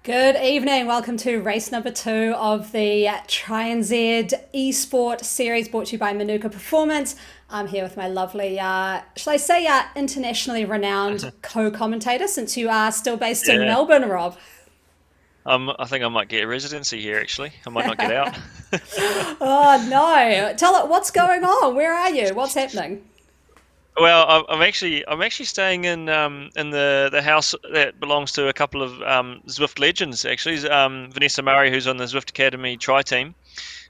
Good evening. Welcome to race number 2 of the Tri NZ eSport series brought to you by Manuka Performance. I'm here with my lovely, shall I say, internationally renowned co-commentator since you are still based in Yeah, Melbourne, Rob. I think I might get a residency here actually. I might not get out. Oh no. Tell it what's going on. Where are you? What's happening? Well, I'm actually staying in the house that belongs to a couple of Zwift legends actually. Vanessa Murray, who's on the Zwift Academy Tri team,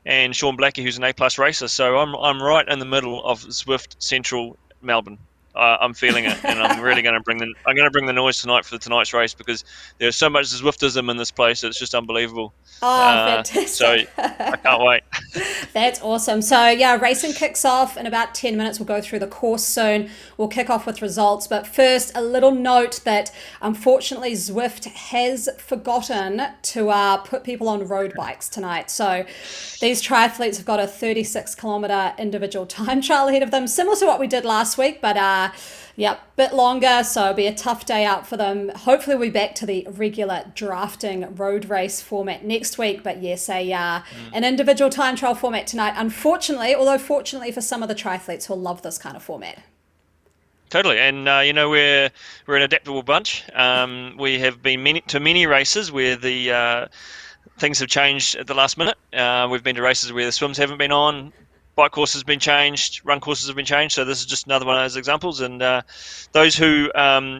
and Sean Blackie, who's an A+ racer. So I'm right in the middle of Zwift Central Melbourne. I'm feeling it, and I'm really going to bring the noise tonight for tonight's race because there's so much Zwiftism in this place. It's just unbelievable. Oh, So fantastic. I can't wait. That's awesome. So, yeah, racing kicks off in about 10 minutes. We'll go through the course soon. We'll kick off with results. But first, a little note that unfortunately Zwift has forgotten to put people on road bikes tonight. So, these triathletes have got a 36-kilometre individual time trial ahead of them, similar to what we did last week, but yeah, bit longer, so it'll be a tough day out for them. Hopefully we'll be back to the regular drafting road race format next week, but yes, an individual time trial format tonight, unfortunately, although fortunately for some of the triathletes who'll love this kind of format. Totally, and we're an adaptable bunch. We have been to many races where the things have changed at the last minute. We've been to races where the swims haven't been on, bike courses have been changed, run courses have been changed. So this is just another one of those examples. And those who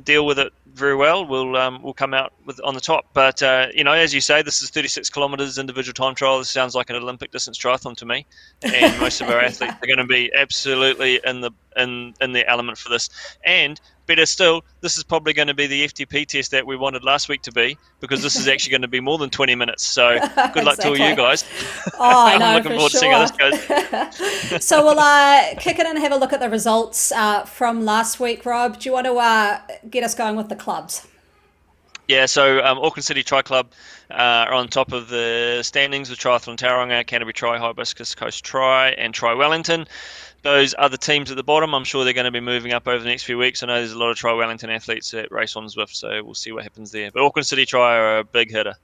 deal with it very well will come out on the top. But as you say, this is 36 kilometres individual time trial. This sounds like an Olympic distance triathlon to me. And most of our athletes are going to be absolutely in the element for this. And better still, this is probably going to be the FTP test that we wanted last week to be, because this is actually going to be more than 20 minutes. So good luck to all you Exactly. guys. Oh, I I'm know looking for forward to seeing how sure. this goes. So we'll kick it in and have a look at the results from last week. Rob, do you want to get us going with the clubs? Yeah, so Auckland City Tri Club are on top of the standings with Triathlon Tauranga, Canterbury Tri, Hibiscus Coast Tri, and Tri Wellington. Those other teams at the bottom, I'm sure they're going to be moving up over the next few weeks. I know there's a lot of Tri Wellington athletes that race on Zwift, so we'll see what happens there. But Auckland City Tri are a big hitter.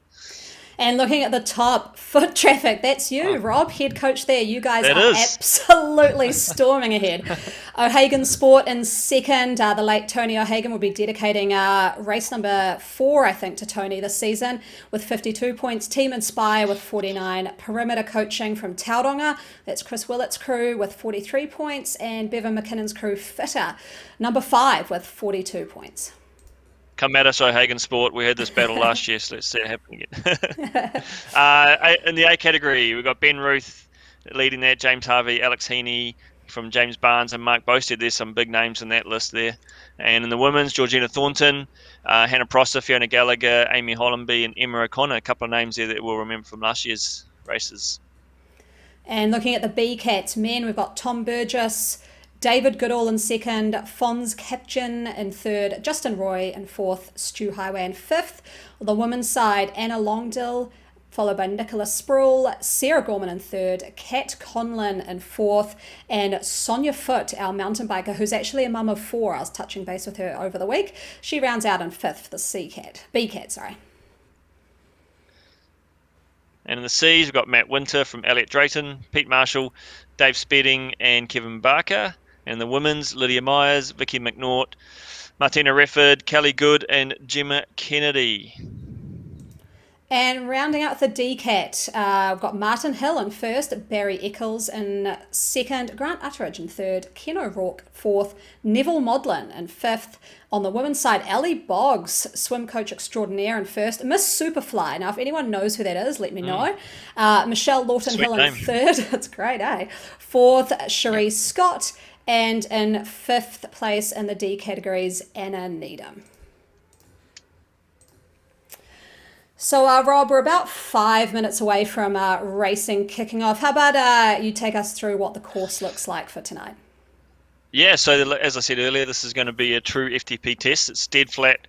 And looking at the top, foot traffic, that's you, Rob, head coach there. You guys That are is. absolutely storming ahead. O'Hagan Sport in second. The late Tony O'Hagan will be dedicating race number 4, I think, to Tony this season with 52 points. Team Inspire with 49. Perimeter Coaching from Tauranga. That's Chris Willett's crew with 43 points. And Bevan McKinnon's crew, Fitter, number 5 with 42 points. Come at us, O'Hagan Sport. We had this battle last year, so let's see it happen again. In the A category, we've got Ben Ruth leading that, James Harvey, Alex Heaney from James Barnes, and Mark Boasted. There's some big names in that list there. And in the women's, Georgina Thornton, Hannah Prosser, Fiona Gallagher, Amy Hollenby, and Emma O'Connor. A couple of names there that we'll remember from last year's races. And looking at the B Cats men, we've got Tom Burgess, David Goodall in second, Fons Caption in third, Justin Roy in fourth, Stu Highway in fifth. On the women's side, Anna Longdill, followed by Nicola Sproul, Sarah Gorman in third, Kat Conlon in fourth, and Sonia Foot, our mountain biker, who's actually a mum of 4. I was touching base with her over the week. She rounds out in fifth for the B Cat, sorry. And in the C's, we've got Matt Winter from Elliot Drayton, Pete Marshall, Dave Spedding, and Kevin Barker. And the women's, Lydia Myers, Vicky McNaught, Martina Refford, Kelly Good, and Gemma Kennedy. And rounding out the DCAT, we've got Martin Hill in first, Barry Eccles in second, Grant Utteridge in third, Ken O'Rourke fourth, Neville Modlin in fifth. On the women's side, Ellie Boggs, swim coach extraordinaire in first, Miss Superfly. Now, if anyone knows who that is, let me know. Michelle Lawton Sweet Hill in name. third. That's great, eh? Fourth, Cherise Scott. And in fifth place in the D categories, Anna Needham. So, Rob, we're about 5 minutes away from racing kicking off. How about you take us through what the course looks like for tonight? Yeah, so as I said earlier, this is going to be a true FTP test. It's dead flat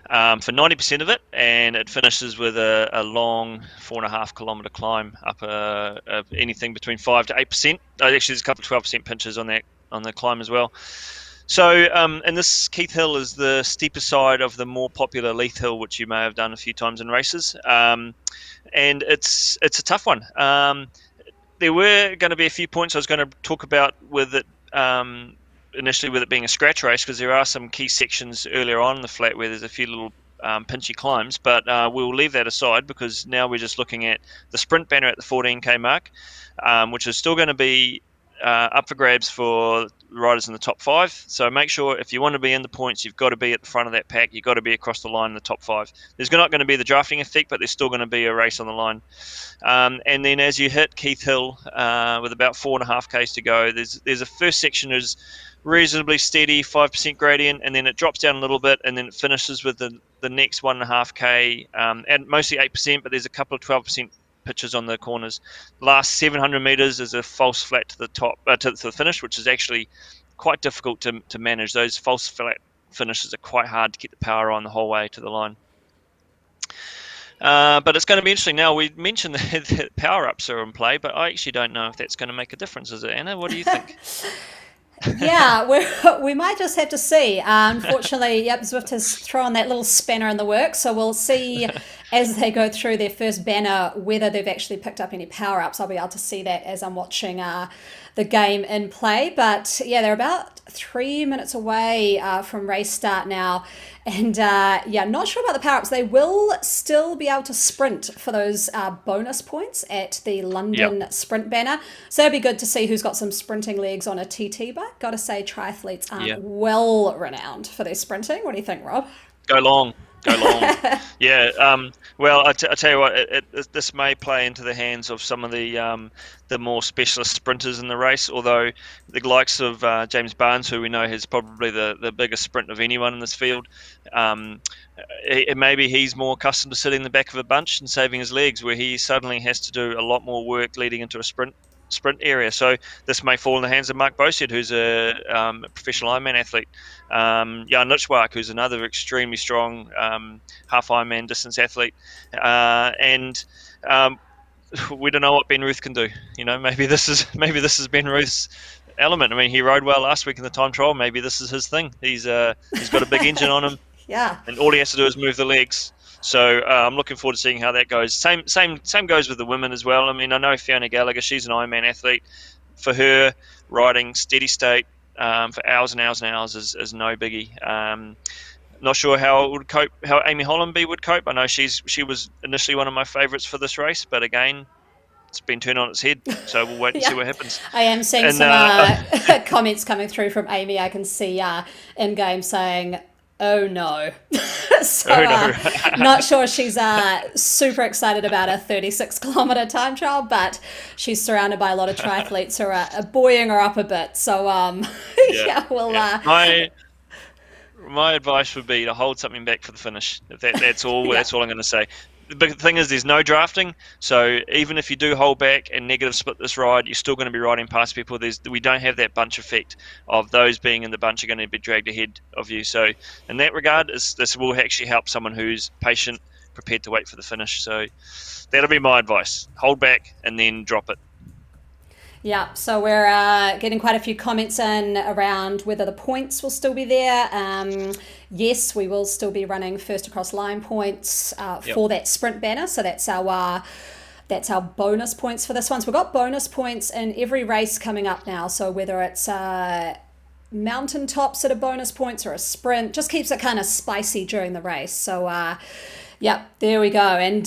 for 90% of it, and it finishes with a long 4.5 kilometre climb up anything between 5 to 8%. Actually, there's a couple of 12% pinches on the climb as well. So, and this Keith Hill is the steeper side of the more popular Leith Hill, which you may have done a few times in races. And it's a tough one. There were going to be a few points I was going to talk about with it, initially with it being a scratch race, because there are some key sections earlier on in the flat where there's a few little pinchy climbs, but we'll leave that aside because now we're just looking at the sprint banner at the 14k mark, which is still going to be up for grabs for riders in the top 5. So make sure if you want to be in the points, you've got to be at the front of that pack. You've got to be across the line in the top 5. There's not going to be the drafting effect, but there's still going to be a race on the line. And then as you hit Keith Hill, with about 4.5 k's to go, there's a first section is reasonably steady, 5% gradient, and then it drops down a little bit, and then it finishes with the next 1.5k, and mostly 8%, but there's a couple of 12% pitches on the corners. Last 700 meters is a false flat to the top, to the finish, which is actually quite difficult to manage. Those false flat finishes are quite hard to keep the power on the whole way to the line. But it's going to be interesting. Now, we mentioned that power-ups are in play, but I actually don't know if that's going to make a difference, is it, Anna? What do you think? Yeah, we might just have to see. Unfortunately, yep, Zwift has thrown that little spanner in the works, so we'll see as they go through their first banner whether they've actually picked up any power-ups. I'll be able to see that as I'm watching the game in play. But yeah, they're about 3 minutes away from race start now. And yeah, not sure about the power-ups. They will still be able to sprint for those bonus points at the London sprint banner. So it'll be good to see who's got some sprinting legs on a TT bike. Got to say, triathletes aren't well renowned for their sprinting. What do you think, Rob? Go long. Yeah. Well, I tell you what, this may play into the hands of some of the more specialist sprinters in the race. Although the likes of James Barnes, who we know has probably the biggest sprint of anyone in this field, maybe he's more accustomed to sitting in the back of a bunch and saving his legs, where he suddenly has to do a lot more work leading into a sprint area. So this may fall in the hands of Mark Bosted, who's a professional Ironman athlete. Jan Lichwak, who's another extremely strong half Ironman distance athlete. And we don't know what Ben Ruth can do. Maybe this is Ben Ruth's element. I mean, he rode well last week in the time trial. Maybe this is his thing. He's got a big engine on him. Yeah. And all he has to do is move the legs. So I'm looking forward to seeing how that goes. Same goes with the women as well. I mean, I know Fiona Gallagher, she's an Ironman athlete. For her, riding steady state for hours and hours and hours is no biggie. Not sure how Amy Hollenby would cope. I know she was initially one of my favourites for this race, but again, it's been turned on its head. So we'll wait and see what happens. I am seeing some comments coming through from Amy. I can see in game saying, "Oh no." So not sure she's super excited about a 36-kilometer time trial, but she's surrounded by a lot of triathletes who are buoying her up a bit. So my advice would be to hold something back for the finish. That's all. That's all I'm going to say. The big thing is there's no drafting, so even if you do hold back and negative split this ride, you're still going to be riding past people. We don't have that bunch effect of those being in the bunch are going to be dragged ahead of you. So in that regard, this will actually help someone who's patient, prepared to wait for the finish. So that'll be my advice. Hold back and then drop it. Yeah, so we're getting quite a few comments in around whether the points will still be there. Yes, we will still be running first across line points for that sprint banner. So that's our bonus points for this one. So we've got bonus points in every race coming up now. So whether it's mountaintops that are bonus points or a sprint, just keeps it kind of spicy during the race. So yeah, there we go. And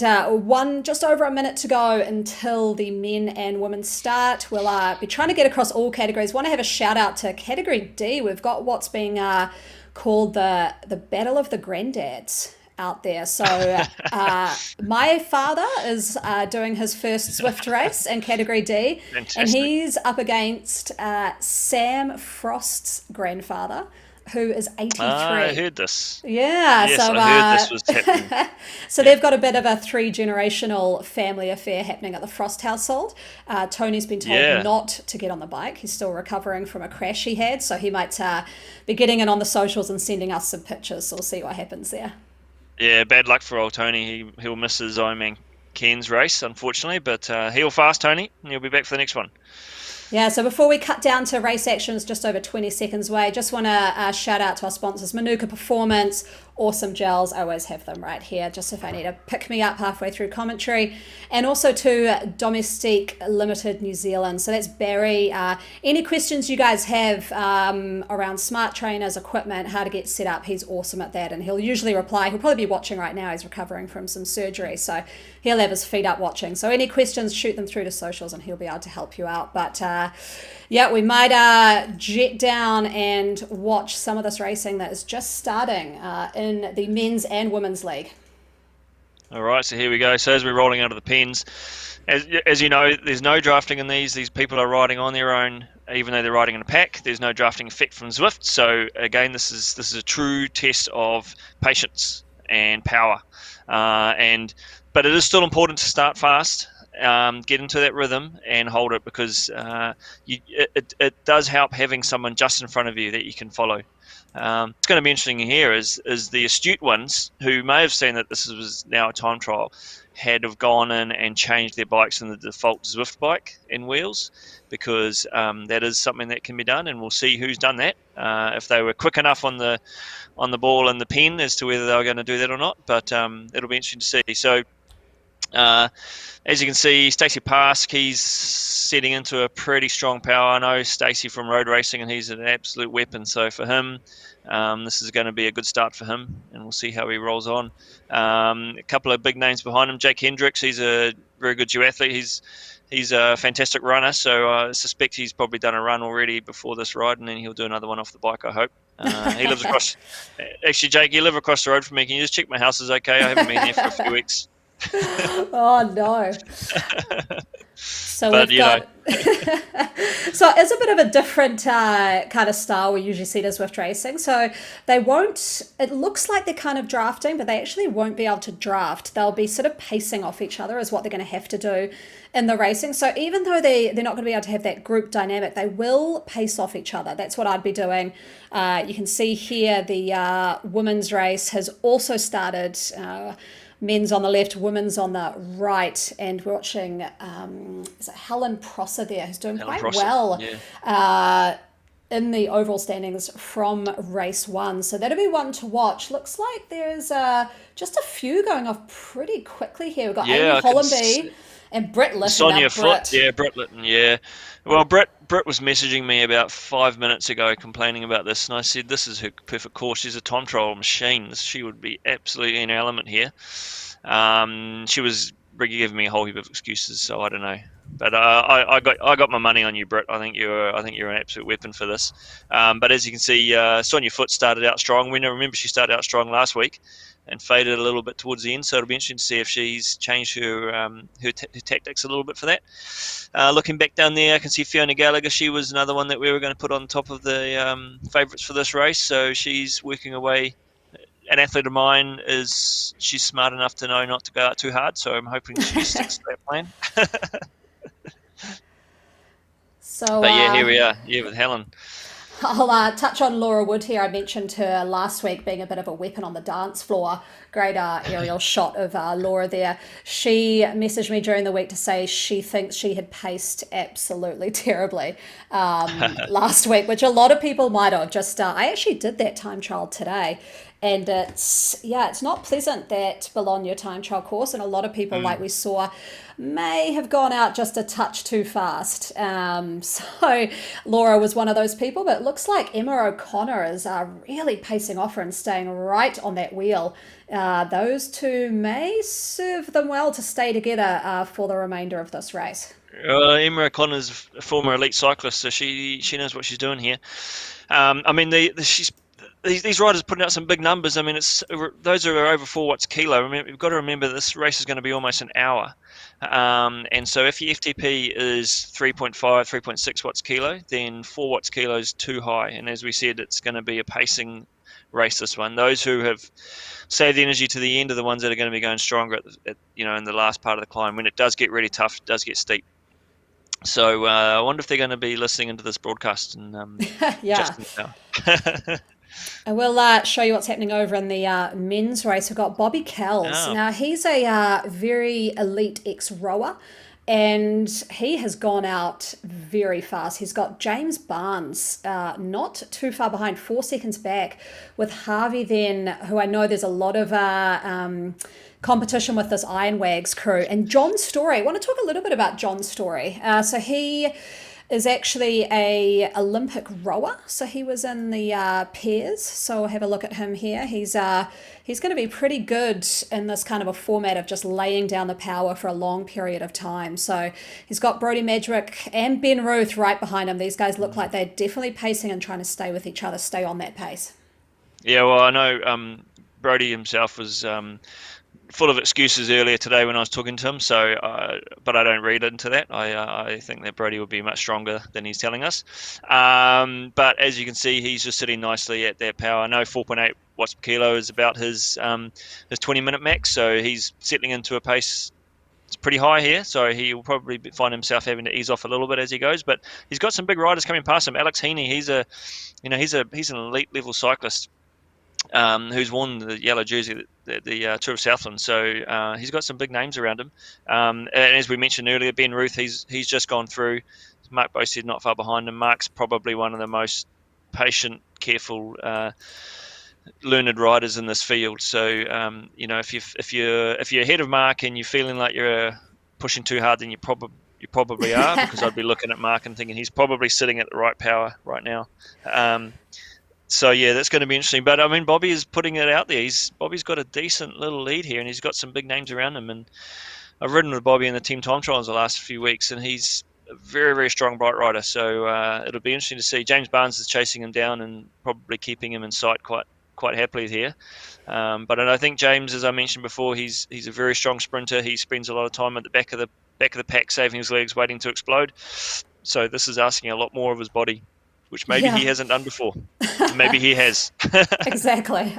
just over a minute to go until the men and women start. We'll be trying to get across all categories. Want to have a shout out to category D. We've got what's being called the Battle of the Granddads out there. So my father is doing his first Zwift race in category D. Fantastic. And he's up against Sam Frost's grandfather, who is 83. I heard this. Yeah. Yes, so, I heard this was happening. So they've got a bit of a 3-generational family affair happening at the Frost household. Tony's been told not to get on the bike. He's still recovering from a crash he had, so he might be getting in on the socials and sending us some pictures. So we'll see what happens there. Yeah, bad luck for old Tony. He'll miss his Ironman Cairns race, unfortunately, but he'll fast, Tony, and he'll be back for the next one. Yeah, so before we cut down to race actions just over 20 seconds away, just want to shout out to our sponsors, Manuka Performance, awesome gels. I always have them right here, just if I need to pick me up halfway through commentary. And also to Domestique Limited New Zealand. So that's Barry. Any questions you guys have around smart trainers, equipment, how to get set up, he's awesome at that. And he'll usually reply. He'll probably be watching right now. He's recovering from some surgery. So he'll have his feet up watching. So any questions, shoot them through to socials and he'll be able to help you out. But yeah, we might jet down and watch some of this racing that is just starting in the men's and women's league. All right, so here we go. So as we're rolling out of the pens, as you know, there's no drafting in these. These people are riding on their own, even though they're riding in a pack. There's no drafting effect from Zwift. So again, this is a true test of patience and power. But it is still important to start fast. Get into that rhythm and hold it, because it does help having someone just in front of you that you can follow. It's going to be interesting here is the astute ones who may have seen that this was now a time trial have gone in and changed their bikes in the default Zwift bike in wheels, because that is something that can be done, and we'll see who's done that. If they were quick enough on the ball and the pen as to whether they were going to do that or not, but it'll be interesting to see. So as you can see, Stacey Pask, he's setting into a pretty strong power. I know Stacey from road racing, and he's an absolute weapon. So for him, this is going to be a good start for him, and we'll see how he rolls on. A couple of big names behind him. Jake Hendricks, he's a very good duathlete. He's a fantastic runner, so I suspect he's probably done a run already before this ride, and then he'll do another one off the bike, I hope. He lives across... Actually, Jake, you live across the road from me. Can you just check my house is okay? I haven't been there for a few weeks. Oh no. So but, we've got so it's a bit of a different kind of style we usually see to Zwift racing. So they won't, it looks like they're kind of drafting, but they actually won't be able to draft. They'll be sort of pacing off each other is what they're going to have to do in the racing. So even though they're not going to be able to have that group dynamic, they will pace off each other. That's what I'd be doing. You can see here the women's race has also started. Men's on the left, women's on the right, and we're watching is it Helen Prosser there, who's doing quite well in the overall standings from race one. So that'll be one to watch. Looks like there's just a few going off pretty quickly here. We've got Amy Hollenby and Britt Lytton. Sonia Foote, Britt Lytton, yeah. Well, Britt was messaging me about 5 minutes ago complaining about this, and I said this is her perfect course. She's a time trial machine. She would be absolutely in her element here. She was giving me a whole heap of excuses, so I don't know. But I got my money on you, Britt. I think you're an absolute weapon for this. But as you can see, Sonia Foote started out strong. Remember she started out strong last week and faded a little bit towards the end. So it'll be interesting to see if she's changed her tactics a little bit for that. Looking back down there, I can see Fiona Gallagher. She was another one that we were going to put on top of the favourites for this race. So she's working away. An athlete of mine she's smart enough to know not to go out too hard. So I'm hoping she sticks to that plan. But yeah, here we are. Yeah, with Helen. I'll touch on Laura Wood here. I mentioned her last week being a bit of a weapon on the dance floor. Great aerial shot of Laura there. She messaged me during the week to say she thinks she had paced absolutely terribly last week, which a lot of people might have. I actually did that time trial today. And it's not pleasant, that Bologna time trial course. And a lot of people, like we saw, may have gone out just a touch too fast. So Laura was one of those people, but it looks like Emma O'Connor is really pacing off her and staying right on that wheel. Those two may serve them well to stay together for the remainder of this race. Emma O'Connor's a former elite cyclist, so she knows what she's doing here. I mean, these riders putting out some big numbers. I mean, those are over 4 watts kilo. I mean, we've got to remember this race is going to be almost an hour. And so if your FTP is 3.5, 3.6 watts kilo, then 4 watts kilo is too high. And as we said, it's going to be a pacing race, this one. Those who have saved the energy to the end are the ones that are going to be going stronger in the last part of the climb. When it does get really tough, it does get steep. So I wonder if they're going to be listening into this broadcast. And I will show you what's happening over in the men's race. We've got Bobby Kells. Now, he's a very elite ex-rower. and he has gone out very fast. He's got James Barnes not too far behind, 4 seconds back, with Harvey then, who I know there's a lot of competition with this Iron Wags crew. And John Story, I want to talk a little bit about John Story. So he is actually a Olympic rower. So he was in the pairs. So we'll have a look at him here. He's going to be pretty good in this kind of a format of just laying down the power for a long period of time. So he's got Brodie Madrick and Ben Ruth right behind him. These guys look like they're definitely pacing and trying to stay with each other, stay on that pace. Yeah, well, I know Brodie himself was full of excuses earlier today when I was talking to him. So, but I don't read into that. I think that Brodie will be much stronger than he's telling us. But as you can see, he's just sitting nicely at that power. I know 4.8 watts per kilo is about his 20-minute max. So he's settling into a pace. It's pretty high here, so he'll probably find himself having to ease off a little bit as he goes. But he's got some big riders coming past him. Alex Heaney, he's an elite level cyclist. Who's worn the yellow jersey at the Tour of Southland. So he's got some big names around him. And as we mentioned earlier, Ben Ruth, he's just gone through. Mark Boasted not far behind him. Mark's probably one of the most patient, careful, learned riders in this field. So if you're ahead of Mark and you're feeling like you're pushing too hard, then you probably are, because I'd be looking at Mark and thinking he's probably sitting at the right power right now. So yeah, that's going to be interesting. But I mean, Bobby is putting it out there. Bobby's got a decent little lead here, and he's got some big names around him. And I've ridden with Bobby in the team time trials the last few weeks, and he's a very, very strong bright rider. So it'll be interesting to see. James Barnes is chasing him down and probably keeping him in sight quite happily here. But I think James, as I mentioned before, he's a very strong sprinter. He spends a lot of time at the back of the pack, saving his legs, waiting to explode. So this is asking a lot more of his body, which maybe he hasn't done before. Maybe he has. Exactly.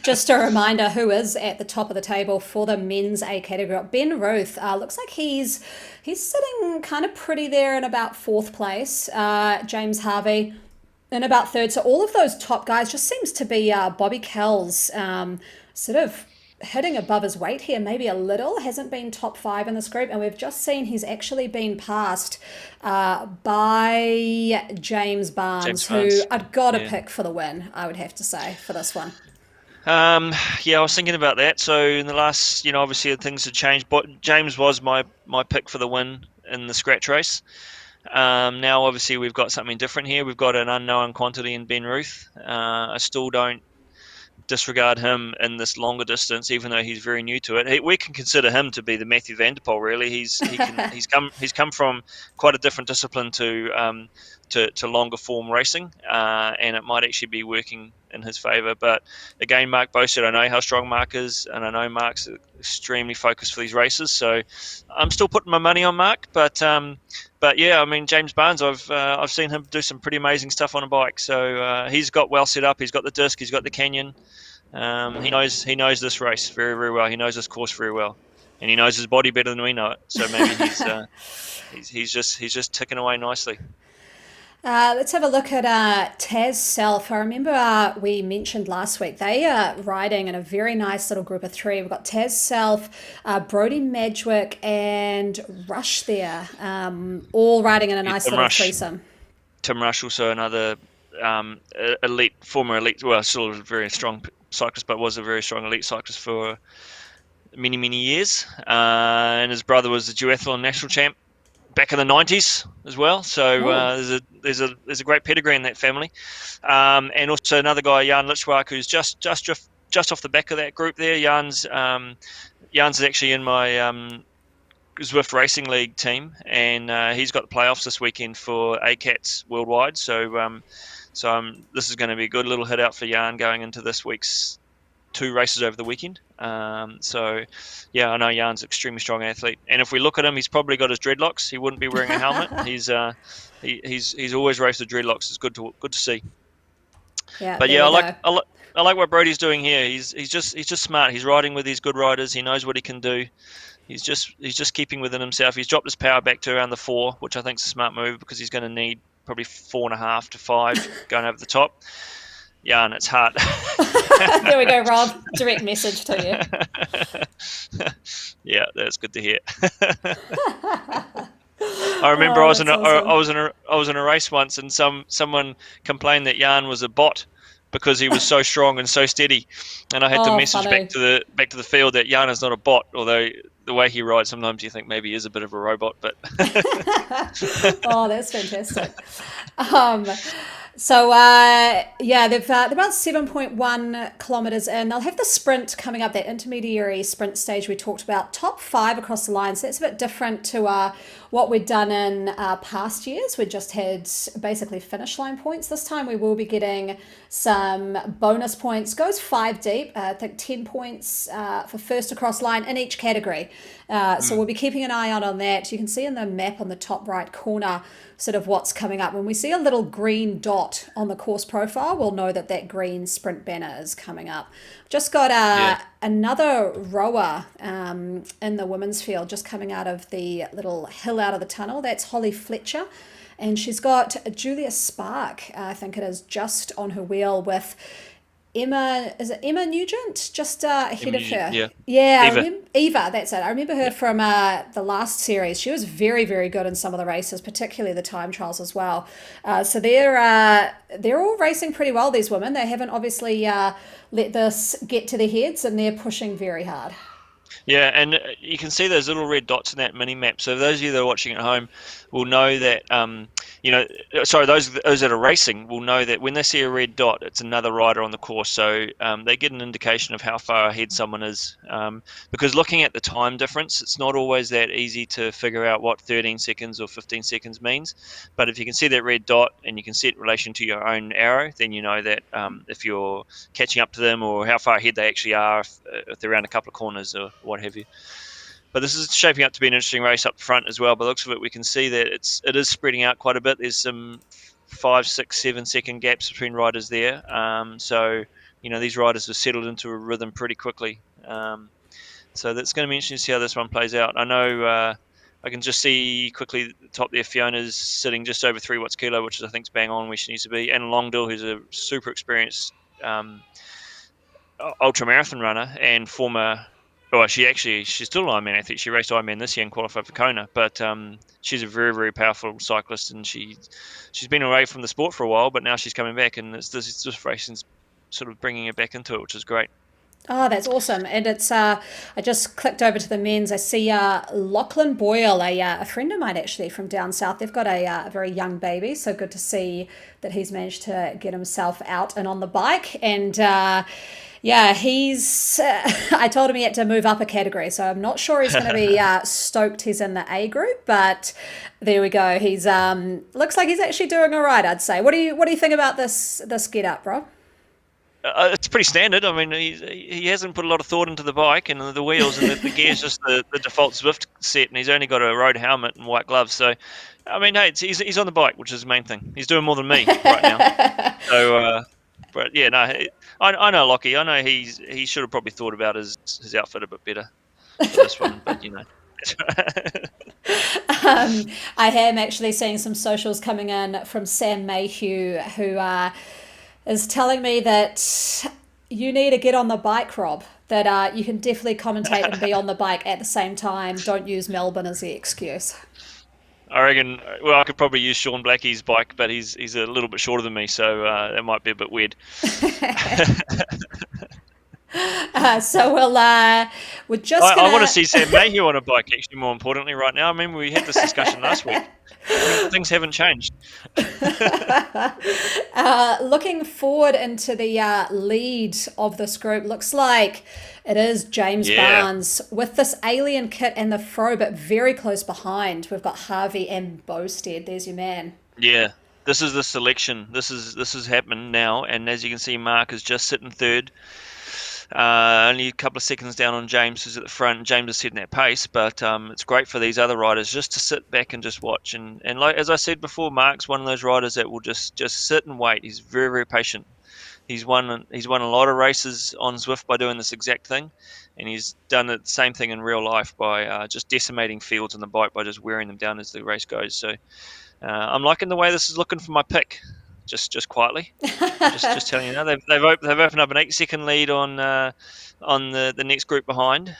Just a reminder who is at the top of the table for the men's A category. Ben Ruth looks like he's sitting kind of pretty there in about fourth place. James Harvey in about third. So all of those top guys just seems to be Bobby Kells sort of hitting above his weight here, maybe a little. Hasn't been top 5 in this group, and we've just seen he's actually been passed by James Barnes, who I'd got to pick for the win, I would have to say, for this one. I was thinking about that. So in the last, obviously things have changed, but James was my pick for the win in the scratch race. Now obviously we've got something different here. We've got an unknown quantity in Ben Ruth. I still don't disregard him in this longer distance, even though he's very new to it. We can consider him to be the Matthew Van der Poel, really. He's come from quite a different discipline to longer form racing, and it might actually be working in his favour. But again, Mark Boasted, I know how strong Mark is, and I know Mark's extremely focused for these races. So I'm still putting my money on Mark, but yeah, I mean, James Barnes, I've seen him do some pretty amazing stuff on a bike. So he's got well set up. He's got the disc. He's got the canyon. He knows this race very, very well. He knows this course very well, and he knows his body better than we know it. So maybe he's just ticking away nicely. Let's have a look at Taz Self. I remember we mentioned last week they are riding in a very nice little group of 3. We've got Taz Self, Brodie Madrick, and Rush there, all riding in a nice little threesome. Tim Rush, also another former elite, well, still a very strong cyclist, but was a very strong elite cyclist for many, many years. And his brother was the duathlon national champ back in the 90s as well. So there's a great pedigree in that family. And also another guy, Jan Lichwak, who's just off the back of that group there. Jan's is actually in my Zwift Racing League team, and he's got the playoffs this weekend for ACATS Worldwide. So this is going to be a good little hit out for Jan going into this week's 2 races over the weekend. So yeah, I know Jan's an extremely strong athlete, and if we look at him, he's probably got his dreadlocks. He wouldn't be wearing a helmet. He's always raced with dreadlocks. It's good to see. Yeah, but yeah, I like what Brodie's doing here. He's just smart. He's riding with these good riders. He knows what he can do. He's just keeping within himself. He's dropped his power back to around the 4, which I think is a smart move, because he's going to need probably 4.5 to 5 going over the top. Yeah, and it's hard. There we go, Rob. Direct message to you. Yeah, that's good to hear. I remember Oh, that's awesome. I was in a race once, and someone complained that Jan was a bot because he was so strong and so steady, and I had to Oh, message funny. back to the field that Jan is not a bot, although the way he rides, sometimes you think maybe he is a bit of a robot, but Oh, that's fantastic. Um, yeah, they're about 7.1 kilometres in. They'll have the sprint coming up, that intermediary sprint stage we talked about, top 5 across the line. So that's a bit different to what we'd done in past years. We just had basically finish line points. This time we will be getting some bonus points. Goes 5 deep. I think 10 points for first across line in each category. So we'll be keeping an eye out on that. You can see in the map on the top right corner sort of what's coming up. When we see a little green dot on the course profile, we'll know that that green sprint banner is coming up. Just got yeah, another rower in the women's field, just coming out of the little hill out of the tunnel. That's Holly Fletcher. And she's got Julia Spark, I think it is, just on her wheel with is it Emma Nugent just ahead of her? yeah, Yeah, I Eva, remember Eva. That's it. I remember her yeah, from the last series. She was very, very good in some of the races, particularly the time trials as well. So they're all racing pretty well. These women. They haven't obviously let this get to their heads, and they're pushing very hard. yeah, and you can see those little red dots in that mini map. So those of you that are watching at home will know that, you know, sorry, those that are racing will know that when they see a red dot, it's another rider on the course. So they get an indication of how far ahead someone is. Because looking at the time difference, it's not always that easy to figure out what 13 seconds or 15 seconds means. But if you can see that red dot and you can see it in relation to your own arrow, then you know that if you're catching up to them or how far ahead they actually are, if they're around a couple of corners or what have you. But this is shaping up to be an interesting race up front as well. By the looks of it, we can see that it is spreading out quite a bit. There's some 5, 6, 7 second gaps between riders there. So you know these riders have settled into a rhythm pretty quickly. So that's going to be interesting to see how this one plays out. I know I can just see quickly at the top there, Fiona's sitting just over 3 watts kilo, which is I think is bang on where she needs to be. And Longdill, who's a super experienced ultra marathon runner and former. Well, she's still an Ironman athlete. She raced Ironman this year and qualified for Kona, but she's a very, very powerful cyclist, and she's been away from the sport for a while, but now she's coming back, and this racing's sort of bringing her back into it, which is great. Oh, that's awesome. And it's I just clicked over to the men's. I see Lachlan Boyle, a friend of mine actually from down south. They've got a very young baby, so good to see that he's managed to get himself out and on the bike. And yeah, he's I told him he had to move up a category, so I'm not sure he's going to be stoked he's in the A group, but there we go. He's looks like he's actually doing all right, I'd say. What do you think about this get up, Rob? It's pretty standard. I mean, he hasn't put a lot of thought into the bike and the wheels, and the gear's just the default Zwift set, and he's only got a road helmet and white gloves. So, I mean, hey, he's on the bike, which is the main thing. He's doing more than me right now. So, but yeah, no, I know Lockie. I know he should have probably thought about his outfit a bit better for this one, but you know. I am actually seeing some socials coming in from Sam Mayhew, who is telling me that you need to get on the bike, Rob. That you can definitely commentate and be on the bike at the same time. Don't use Melbourne as the excuse. I reckon. Well, I could probably use Sean Blackie's bike, but he's a little bit shorter than me, so that might be a bit weird. So we're just I want gonna. to see Sam Mayhew on a bike. Actually, more importantly, right now. I mean, we had this discussion last week. Things haven't changed. Looking forward into the lead of this group, looks like it is James Yeah, Barnes with this alien kit and the throw, but very close behind. We've got Harvey and Bowstead. There's your man. yeah. This is the selection. This is happening now, and as you can see, Mark is just sitting third. Only a couple of seconds down on James, who's at the front. James is setting that pace, but it's great for these other riders just to sit back and just watch. And like as I said before, Mark's one of those riders that will just sit and wait. He's very, very patient. He's won a lot of races on Zwift by doing this exact thing, and he's done the same thing in real life by just decimating fields on the bike by just wearing them down as the race goes. So I'm liking the way this is looking for my pick. just quietly. Just telling you now, they've opened up an 8-second lead on the next group behind.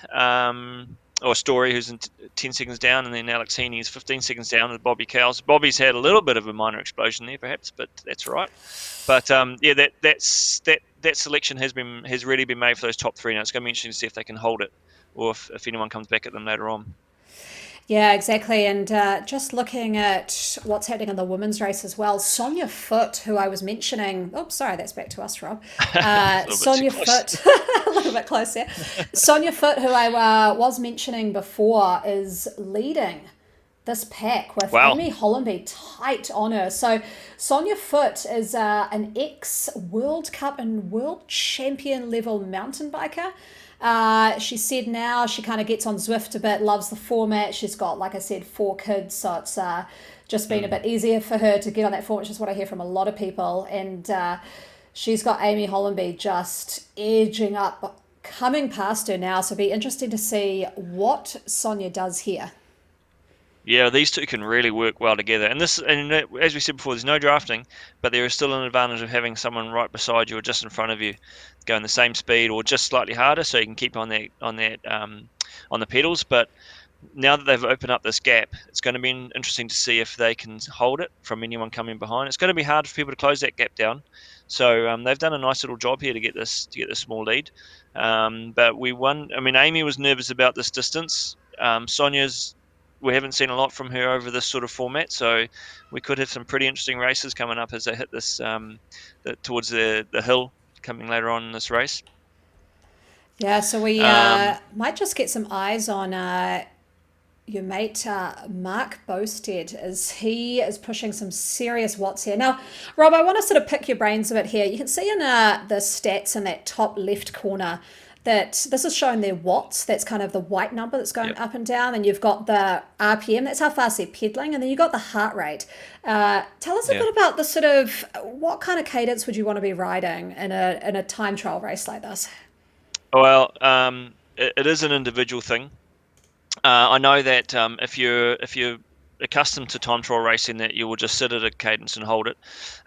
Or Story, who's in 10 seconds down, and then Alex Heaney is 15 seconds down with Bobby Cowles. Bobby's had a little bit of a minor explosion there, perhaps, but that's right. But yeah, that selection has really been made for those top three now. It's going to be interesting to see if they can hold it, or if anyone comes back at them later on. Yeah, exactly. And just looking at what's happening in the women's race as well, Sonia Foote, who I was mentioning. Oh, sorry, that's back to us, Rob. Sonia Foote, a little bit close there. Sonia Foote, who I was mentioning before, is leading this pack with Amy Hollenby tight on her. So Sonia Foote is an ex-World Cup and World Champion level mountain biker. She said now she kind of gets on Zwift a bit, loves the format. She's got, like I said, 4 kids, so it's just been a bit easier for her to get on that format, which is what I hear from a lot of people. And she's got Amy Hollenby just edging up, coming past her now. So it'll be interesting to see what Sonia does here. Yeah, these two can really work well together. And as we said before, there's no drafting, but there is still an advantage of having someone right beside you or just in front of you, going the same speed or just slightly harder, so you can keep on the pedals. But now that they've opened up this gap, it's going to be interesting to see if they can hold it from anyone coming behind. It's going to be hard for people to close that gap down. So they've done a nice little job here to get this small lead. But we won. I mean, Amy was nervous about this distance. We haven't seen a lot from her over this sort of format, so we could have some pretty interesting races coming up as they hit this towards the hill coming later on in this race. Yeah, so we might just get some eyes on your mate Mark Bosted, as he is pushing some serious watts here. Now, Rob, I want to sort of pick your brains a bit here. You can see in the stats in that top left corner that this is showing their watts. That's kind of the white number that's going up and down. And you've got the RPM, that's how fast they're pedaling. And then you've got the heart rate. Tell us a bit about the sort of, what kind of cadence would you want to be riding in a time trial race like this? Well, it is an individual thing. I know that if you're accustomed to time trial racing, that you will just sit at a cadence and hold it,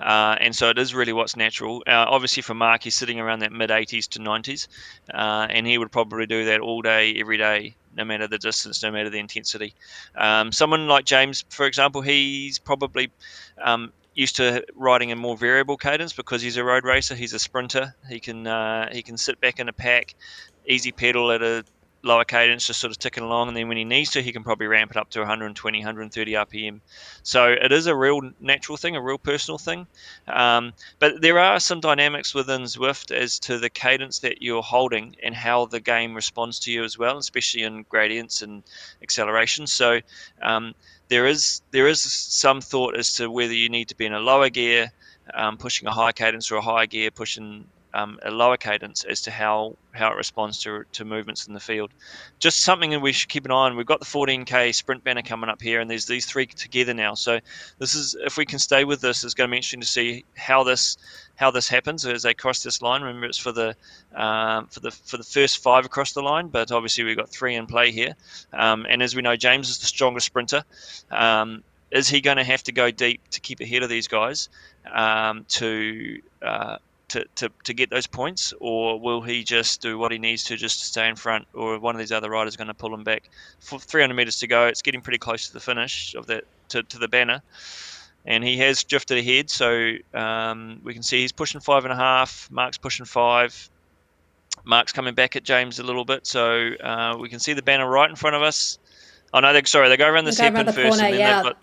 and so it is really what's natural. Obviously for Mark, he's sitting around that mid 80s to 90s, and he would probably do that all day, every day, no matter the distance, no matter the intensity. Someone like James, for example, he's probably used to riding a more variable cadence because he's a road racer. He's a sprinter. He can sit back in a pack, easy pedal at a lower cadence, just sort of ticking along, and then when he needs to, he can probably ramp it up to 120, 130 RPM. So it is a real natural thing, a real personal thing. But there are some dynamics within Zwift as to the cadence that you're holding and how the game responds to you as well, especially in gradients and acceleration. So there is some thought as to whether you need to be in a lower gear, pushing a high cadence, or a higher gear pushing a lower cadence, as to how it responds to movements in the field. Just something that we should keep an eye on. We've got the 14K sprint banner coming up here, and there's these 3 together now. So this is, if we can stay with this, it's going to be interesting to see how this happens as they cross this line. Remember, it's for the first 5 across the line, but obviously we've got 3 in play here. And as we know, James is the strongest sprinter. Is he going to have to go deep to keep ahead of these guys to get those points, or will he just do what he needs to just to stay in front, or one of these other riders going to pull him back? For 300 meters to go, it's getting pretty close to the finish of that to the banner, and he has drifted ahead. So we can see he's pushing 5.5. Mark's pushing 5. Mark's coming back at James a little bit, so we can see the banner right in front of us. Oh no, they go around the hairpin first, corner, and then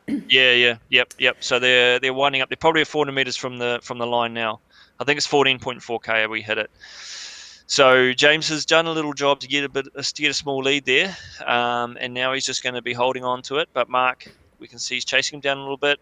they've got, So they're winding up. They're probably 400 meters from the line now. I think it's 14.4k we hit it. So James has done a little job to get a small lead there, and now he's just going to be holding on to it. But Mark, we can see he's chasing him down a little bit.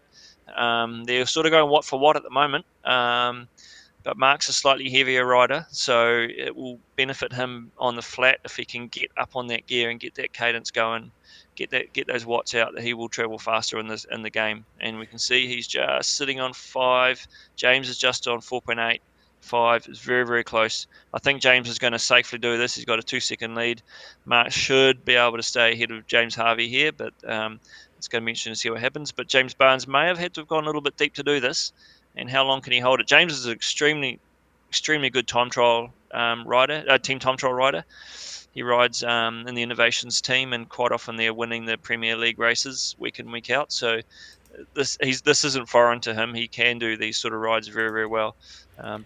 They're sort of going watt for watt at the moment, but Mark's a slightly heavier rider, so it will benefit him on the flat if he can get up on that gear and get that cadence going, get those watts out, that he will travel faster in the game. And we can see he's just sitting on 5. James is just on 4.8. 5 is very, very close. I think James is going to safely do this. He's got a 2-second lead. Mark should be able to stay ahead of James Harvey here, but it's going to be interesting to see what happens. But James Barnes may have had to have gone a little bit deep to do this, and how long can he hold it. James is an extremely good time trial team time trial rider. He rides in the innovations team, and quite often they're winning the Premier League races week in, week out. So this isn't foreign to him. He can do these sort of rides very, very well.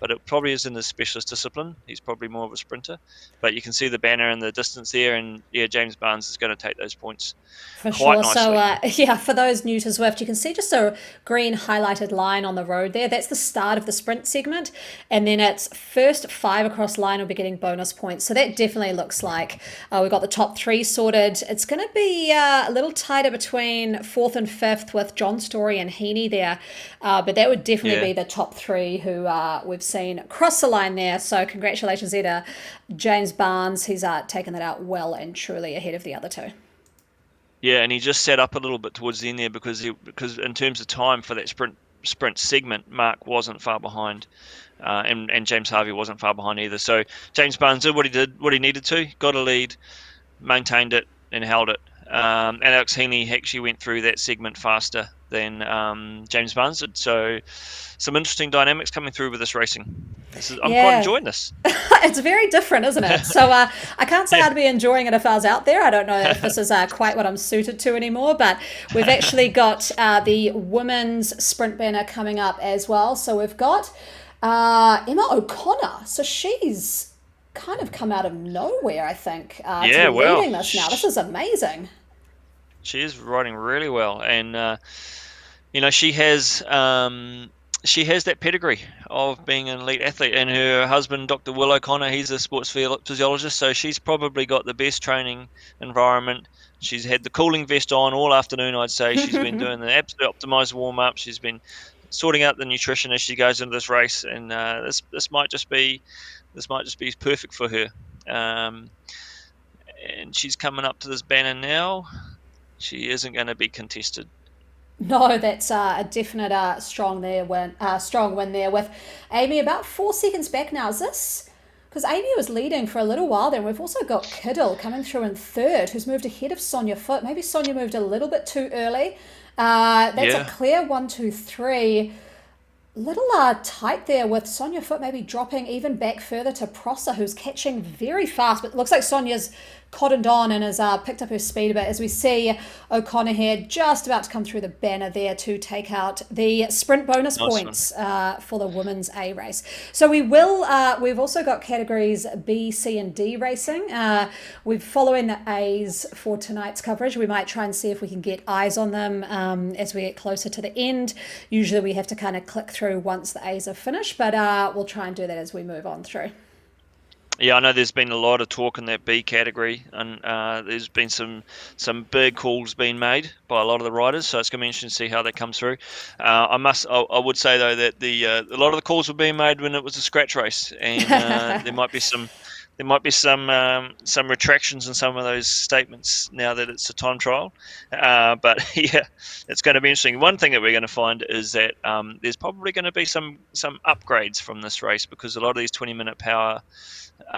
But it probably is in his specialist discipline. He's probably more of a sprinter. But you can see the banner in the distance there, and yeah, James Barnes is going to take those points For quite sure. So, nicely. yeah, for those new to Zwift, you can see just a green highlighted line on the road there. That's the start of the sprint segment. And then it's first 5 across line will be getting bonus points. So that definitely looks like we've got the top 3 sorted. It's going to be a little tighter between 4th and 5th with John Story and Heaney there. But that would definitely Yeah. be the top 3 who we've seen cross the line there. So congratulations there to James Barnes. He's taken that out well and truly ahead of the other 2. Yeah, and he just set up a little bit towards the end there because in terms of time for that sprint segment, Mark wasn't far behind, and James Harvey wasn't far behind either. So James Barnes did what he needed to, got a lead, maintained it, and held it. And Alex Heaney actually went through that segment faster than James Barnes did. So some interesting dynamics coming through with this racing. I'm quite Yeah. enjoying this. It's very different, isn't it? So I can't say Yeah. I'd be enjoying it if I was out there. I don't know if this is quite what I'm suited to anymore, but we've actually got the women's sprint banner coming up as well. So we've got Emma O'Connor. So she's kind of come out of nowhere, I think, to Yeah, be well, leading this now. This is amazing. she is riding really well, and she has that pedigree of being an elite athlete, and her husband, Dr. Will O'Connor, he's a sports physiologist, so she's probably got the best training environment. She's had the cooling vest on all afternoon, I'd say. She's been doing the absolute optimized warm-up. She's been sorting out the nutrition as she goes into this race, and this might just be perfect for her. And she's coming up to this banner now. She isn't going to be contested. No, that's a definite strong win there with Amy about 4 seconds back now. Is this because Amy was leading for a little while then? We've also got Kiddle coming through in 3rd, who's moved ahead of Sonia Foote. Maybe Sonia moved a little bit too early. That's Yeah. a clear 1, 2, 3. Little tight there with Sonia Foote maybe dropping even back further to Prosser, who's catching very fast. But it looks like Sonia's cottoned on and has picked up her speed a bit as we see O'Connor here just about to come through the banner there to take out the sprint bonus Nice one. points for the women's A race. So we've also got categories B, C and D racing. We're following the A's for tonight's coverage. We might try and see if we can get eyes on them as we get closer to the end. Usually we have to kind of click through once the A's are finished, but we'll try and do that as we move on through. Yeah, I know there's been a lot of talk in that B category, and there's been some big calls being made by a lot of the riders. So it's going to be interesting to see how that comes through. I would say though that a lot of the calls were being made when it was a scratch race, and there might be some retractions in some of those statements now that it's a time trial. But yeah, it's going to be interesting. One thing that we're going to find is that there's probably going to be some upgrades from this race because a lot of these 20-minute power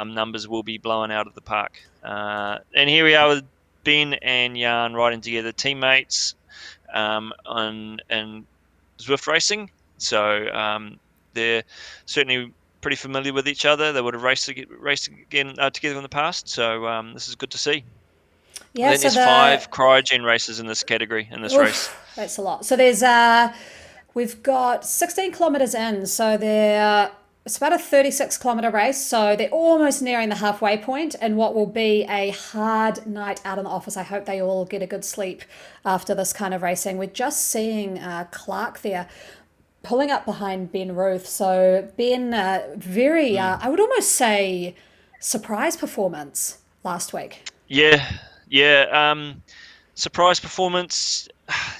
numbers will be blown out of the park. And here we are with Ben and Jan riding together, teammates and Zwift racing. So they're certainly pretty familiar with each other. They would have raced again together in the past. So this is good to see. Yeah, Then so there's 5 cryogen races in this category in this race. That's a lot. So we've got 16 kilometers in, so it's about a 36-kilometer race, so they're almost nearing the halfway point and what will be a hard night out in the office. I hope they all get a good sleep after this kind of racing. We're just seeing Clark there pulling up behind Ben Ruth. So Ben, I would almost say, surprise performance last week. Yeah. Surprise performance.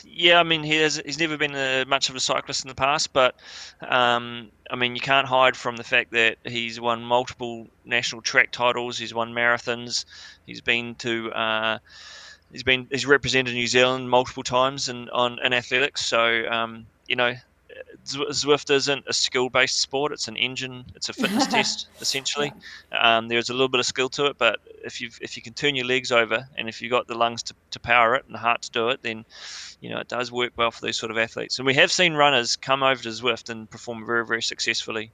Yeah, I mean he's never been much of a cyclist in the past, but I mean you can't hide from the fact that he's won multiple national track titles. He's won marathons. He's represented New Zealand multiple times in athletics. So Zwift isn't a skill-based sport. It's an engine. It's a fitness test, essentially. There's a little bit of skill to it, but if you can turn your legs over, and if you've got the lungs to power it and the heart to do it, then it does work well for these sort of athletes. And we have seen runners come over to Zwift and perform very, very successfully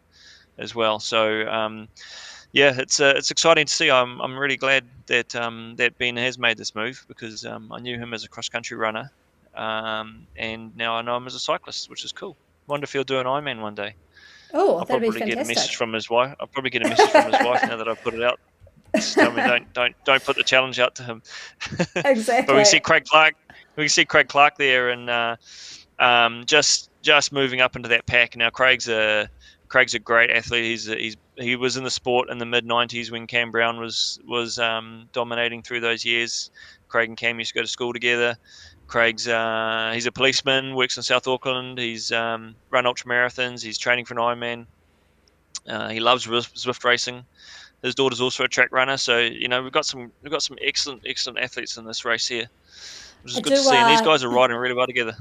as well. So it's exciting to see. I'm really glad that that Ben has made this move, because I knew him as a cross country runner, and now I know him as a cyclist, which is cool. Wonder if he'll do an Ironman one day. Oh, I'll that'd be probably fantastic. get a message from his wife. I'll probably get a message from his wife now that I've put it out. Just tell me don't put the challenge out to him. Exactly. But we see Craig Clark. We see Craig Clark there, and just moving up into that pack. Now Craig's a great athlete. He was in the sport in the mid-90s when Cam Brown was dominating through those years. Craig and Cam used to go to school together. Craig's he's a policeman, works in South Auckland. He's run ultramarathons. He's training for an Ironman. He loves Zwift racing. His daughter's also a track runner. So we've got some excellent athletes in this race here, which is good to see. And these guys are riding really well together.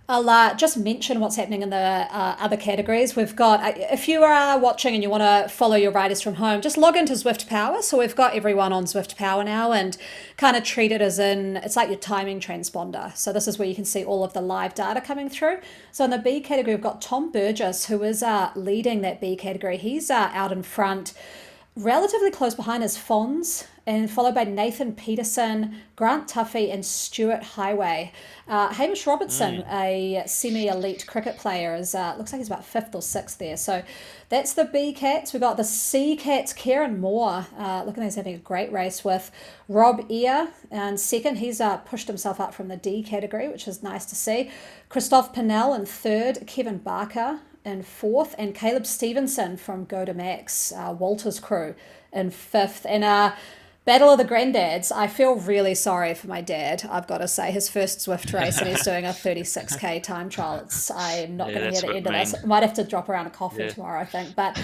I'll just mention what's happening in the other categories. We've got, if you are watching and you want to follow your riders from home, just log into Zwift Power. So we've got everyone on Zwift Power now, and kind of treat it as it's like your timing transponder. So this is where you can see all of the live data coming through. So in the B category, we've got Tom Burgess, who is leading that B category. He's out in front. Relatively close behind is Fons, and followed by Nathan Peterson, Grant Tuffy, and Stuart Highway. Hamish Robertson, a semi-elite cricket player, is looks like he's about 5th or 6th there. So that's the B Cats. We've got the C Cats, Kieran Moore, looking like he's having a great race with Rob Eyre, and second. He's pushed himself up from the D category, which is nice to see. Christophe Pinnell in 3rd, Kevin Barker in 4th, and Caleb Stevenson from Go to Max, Walter's crew, in 5th. And Battle of the Granddads, I feel really sorry for my dad, I've got to say. His first Zwift race, and he's doing a 36k time trial. I'm not going to hear the end of this. Might have to drop around a coffee tomorrow, I think. But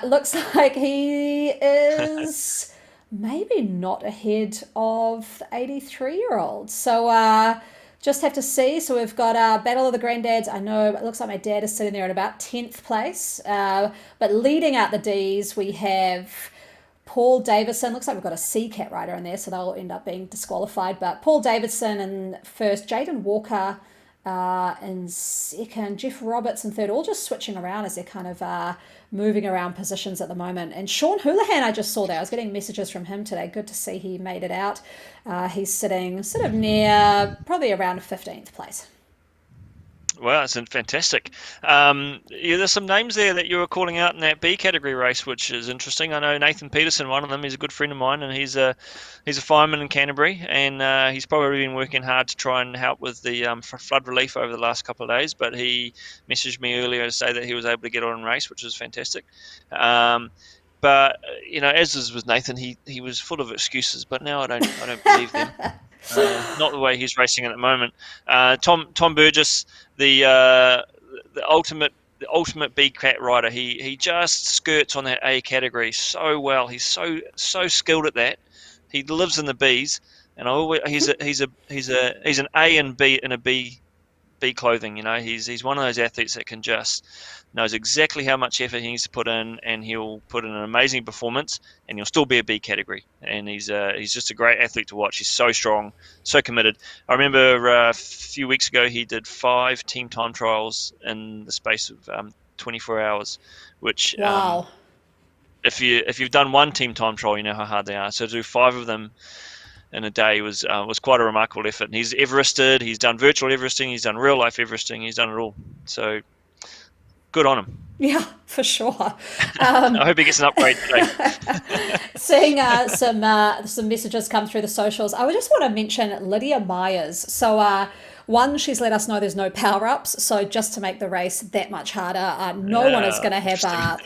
looks like he is maybe not ahead of the 83-year-old. So just have to see. So we've got Battle of the Granddads. I know it looks like my dad is sitting there at about 10th place. But leading out the Ds, we have Paul Davison. Looks like we've got a C Cat rider in there, so they'll end up being disqualified. But Paul Davidson in 1st, Jaden Walker in 2nd, Jeff Roberts in 3rd, all just switching around as they're kind of moving around positions at the moment. And Sean Houlihan, I just saw there. I was getting messages from him today. Good to see he made it out. He's sitting sort of near, probably around 15th place. Wow, it's fantastic. There's some names there that you were calling out in that B category race, which is interesting. I know Nathan Peterson, one of them. He's a good friend of mine, and he's a fireman in Canterbury, and he's probably been working hard to try and help with the flood relief over the last couple of days. But he messaged me earlier to say that he was able to get on and race, which is fantastic. But as is with Nathan, he was full of excuses, but now I don't believe them. Not the way he's racing at the moment. Tom Burgess, the ultimate B Cat rider. He just skirts on that A category so well. He's so skilled at that. He lives in the Bs, and he's an A and B in a B clothing. He's one of those athletes that can just knows exactly how much effort he needs to put in, and he'll put in an amazing performance, and he'll still be a B category. And he's just a great athlete to watch. He's so strong, so committed. I remember a few weeks ago he did 5 team time trials in the space of 24 hours, which wow. If you've done one team time trial, you know how hard they are. So to do 5 of them in a day was quite a remarkable effort. And he's Everested, he's done virtual Everesting, he's done real life Everesting, he's done it all. So good on him. Yeah, for sure. I hope he gets an upgrade today. Seeing some messages come through the socials, I would just want to mention Lydia Myers. So one, she's let us know there's no power-ups, so just to make the race that much harder, no one is going to have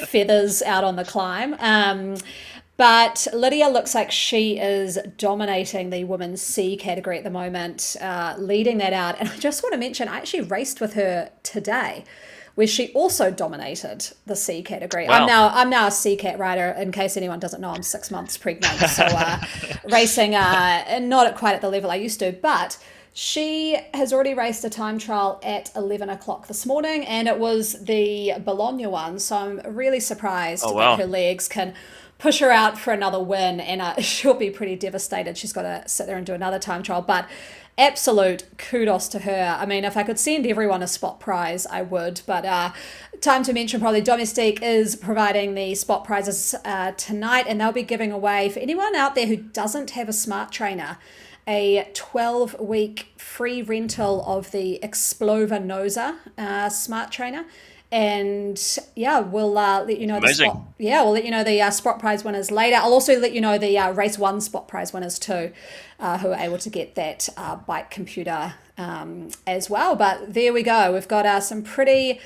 feathers out on the climb. But Lydia looks like she is dominating the women's C category at the moment, leading that out. And I just want to mention, I actually raced with her today, where she also dominated the C category. Wow. I'm now a C Cat rider. In case anyone doesn't know, I'm 6 months pregnant, so racing not quite at the level I used to, but She has already raced a time trial at 11 o'clock this morning, and it was the Bologna one. So I'm really surprised Oh that wow. her legs can push her out for another win, and she'll be pretty devastated. She's got to sit there and do another time trial. But absolute kudos to her. I mean, if I could send everyone a spot prize, I would. But time to mention probably Domestique is providing the spot prizes tonight, and they'll be giving away, for anyone out there who doesn't have a smart trainer, a 12-week free rental of the Explova Noza smart trainer. And yeah, we'll let you know the Amazing. spot. Yeah, we'll let you know the spot prize winners later. I'll also let you know the race one spot prize winners too, who are able to get that bike computer as well. But there we go. We've got some pretty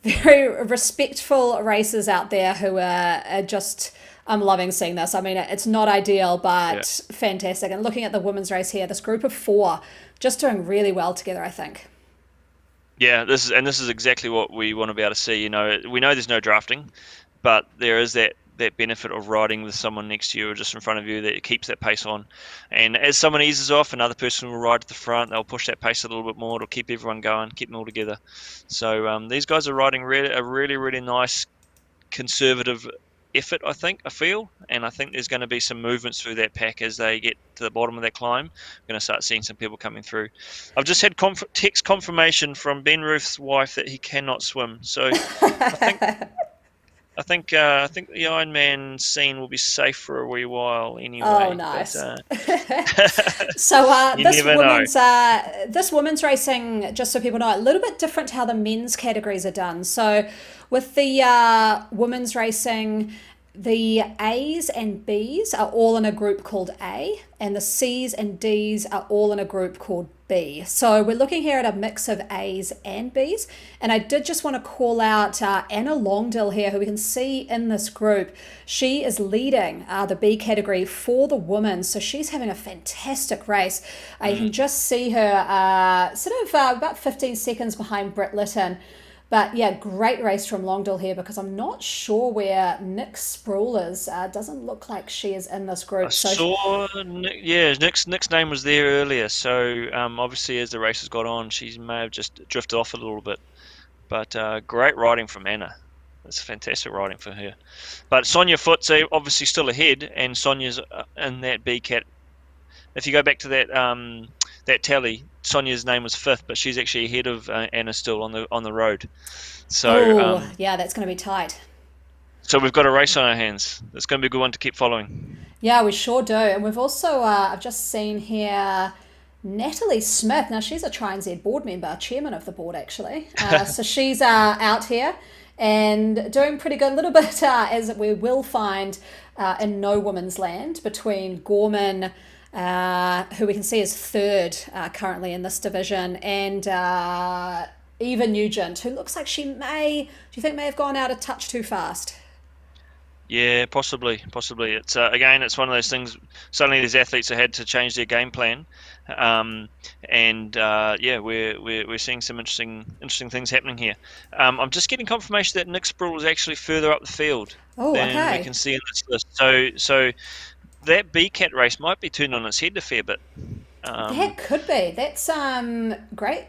very respectful racers out there who are just. I'm loving seeing this. I mean, it's not ideal, Yeah. but fantastic. And looking at the women's race here, this group of four just doing really well together, I think. Yeah, this is exactly what we want to be able to see. We know there's no drafting, but there is that benefit of riding with someone next to you or just in front of you that keeps that pace on. And as someone eases off, another person will ride to the front. They'll push that pace a little bit more. It'll keep everyone going, keep them all together. So these guys are riding a really nice conservative effort, I feel, and I think there's going to be some movements through that pack as they get to the bottom of that climb. We're going to start seeing some people coming through. I've just had text confirmation from Ben Ruth's wife that he cannot swim, so I think I think the Ironman scene will be safe for a wee while Oh, anyway. nice. But So you never know. this women's racing, just so people know, a little bit different to how the men's categories are done. So with the women's racing, the A's and B's are all in a group called A, and the C's and D's are all in a group called B. So we're looking here at a mix of A's and B's. And I did just want to call out Anna Longdill here, who we can see in this group. She is leading the B category for the women. So she's having a fantastic race. You can just see her about 15 seconds behind Britt Lytton. But yeah, great race from Longdill here, because I'm not sure where Nick Sproul is. Doesn't look like she is in this group. I saw, Nick's name was there earlier. So obviously, as the races got on, she may have just drifted off a little bit. But great riding from Anna. That's fantastic riding for her. But Sonia Foot's obviously still ahead, and Sonia's in that B cat. If you go back to that tally, Sonia's name was fifth, but she's actually ahead of Anna still on the road. So yeah, that's going to be tight. so we've got a race on our hands. It's going to be a good one to keep following. Yeah, we sure do. And we've also, I've just seen here, Natalie Smith. Now, she's a Tri NZ board member, chairman of the board, actually. So she's out here and doing pretty good. A little bit, as we will find in no woman's land, between Gorman, who we can see is third currently in this division, and Eva Nugent, who looks like do you think may have gone out a touch too fast? Yeah, possibly. It's again, it's one of those things. Suddenly, these athletes have had to change their game plan, and yeah, we're seeing some interesting things happening here. I'm just getting confirmation that Nick Sproul is actually further up the field than we can see in this list. So that BCAT race might be turned on its head a fair bit. That could be. That's great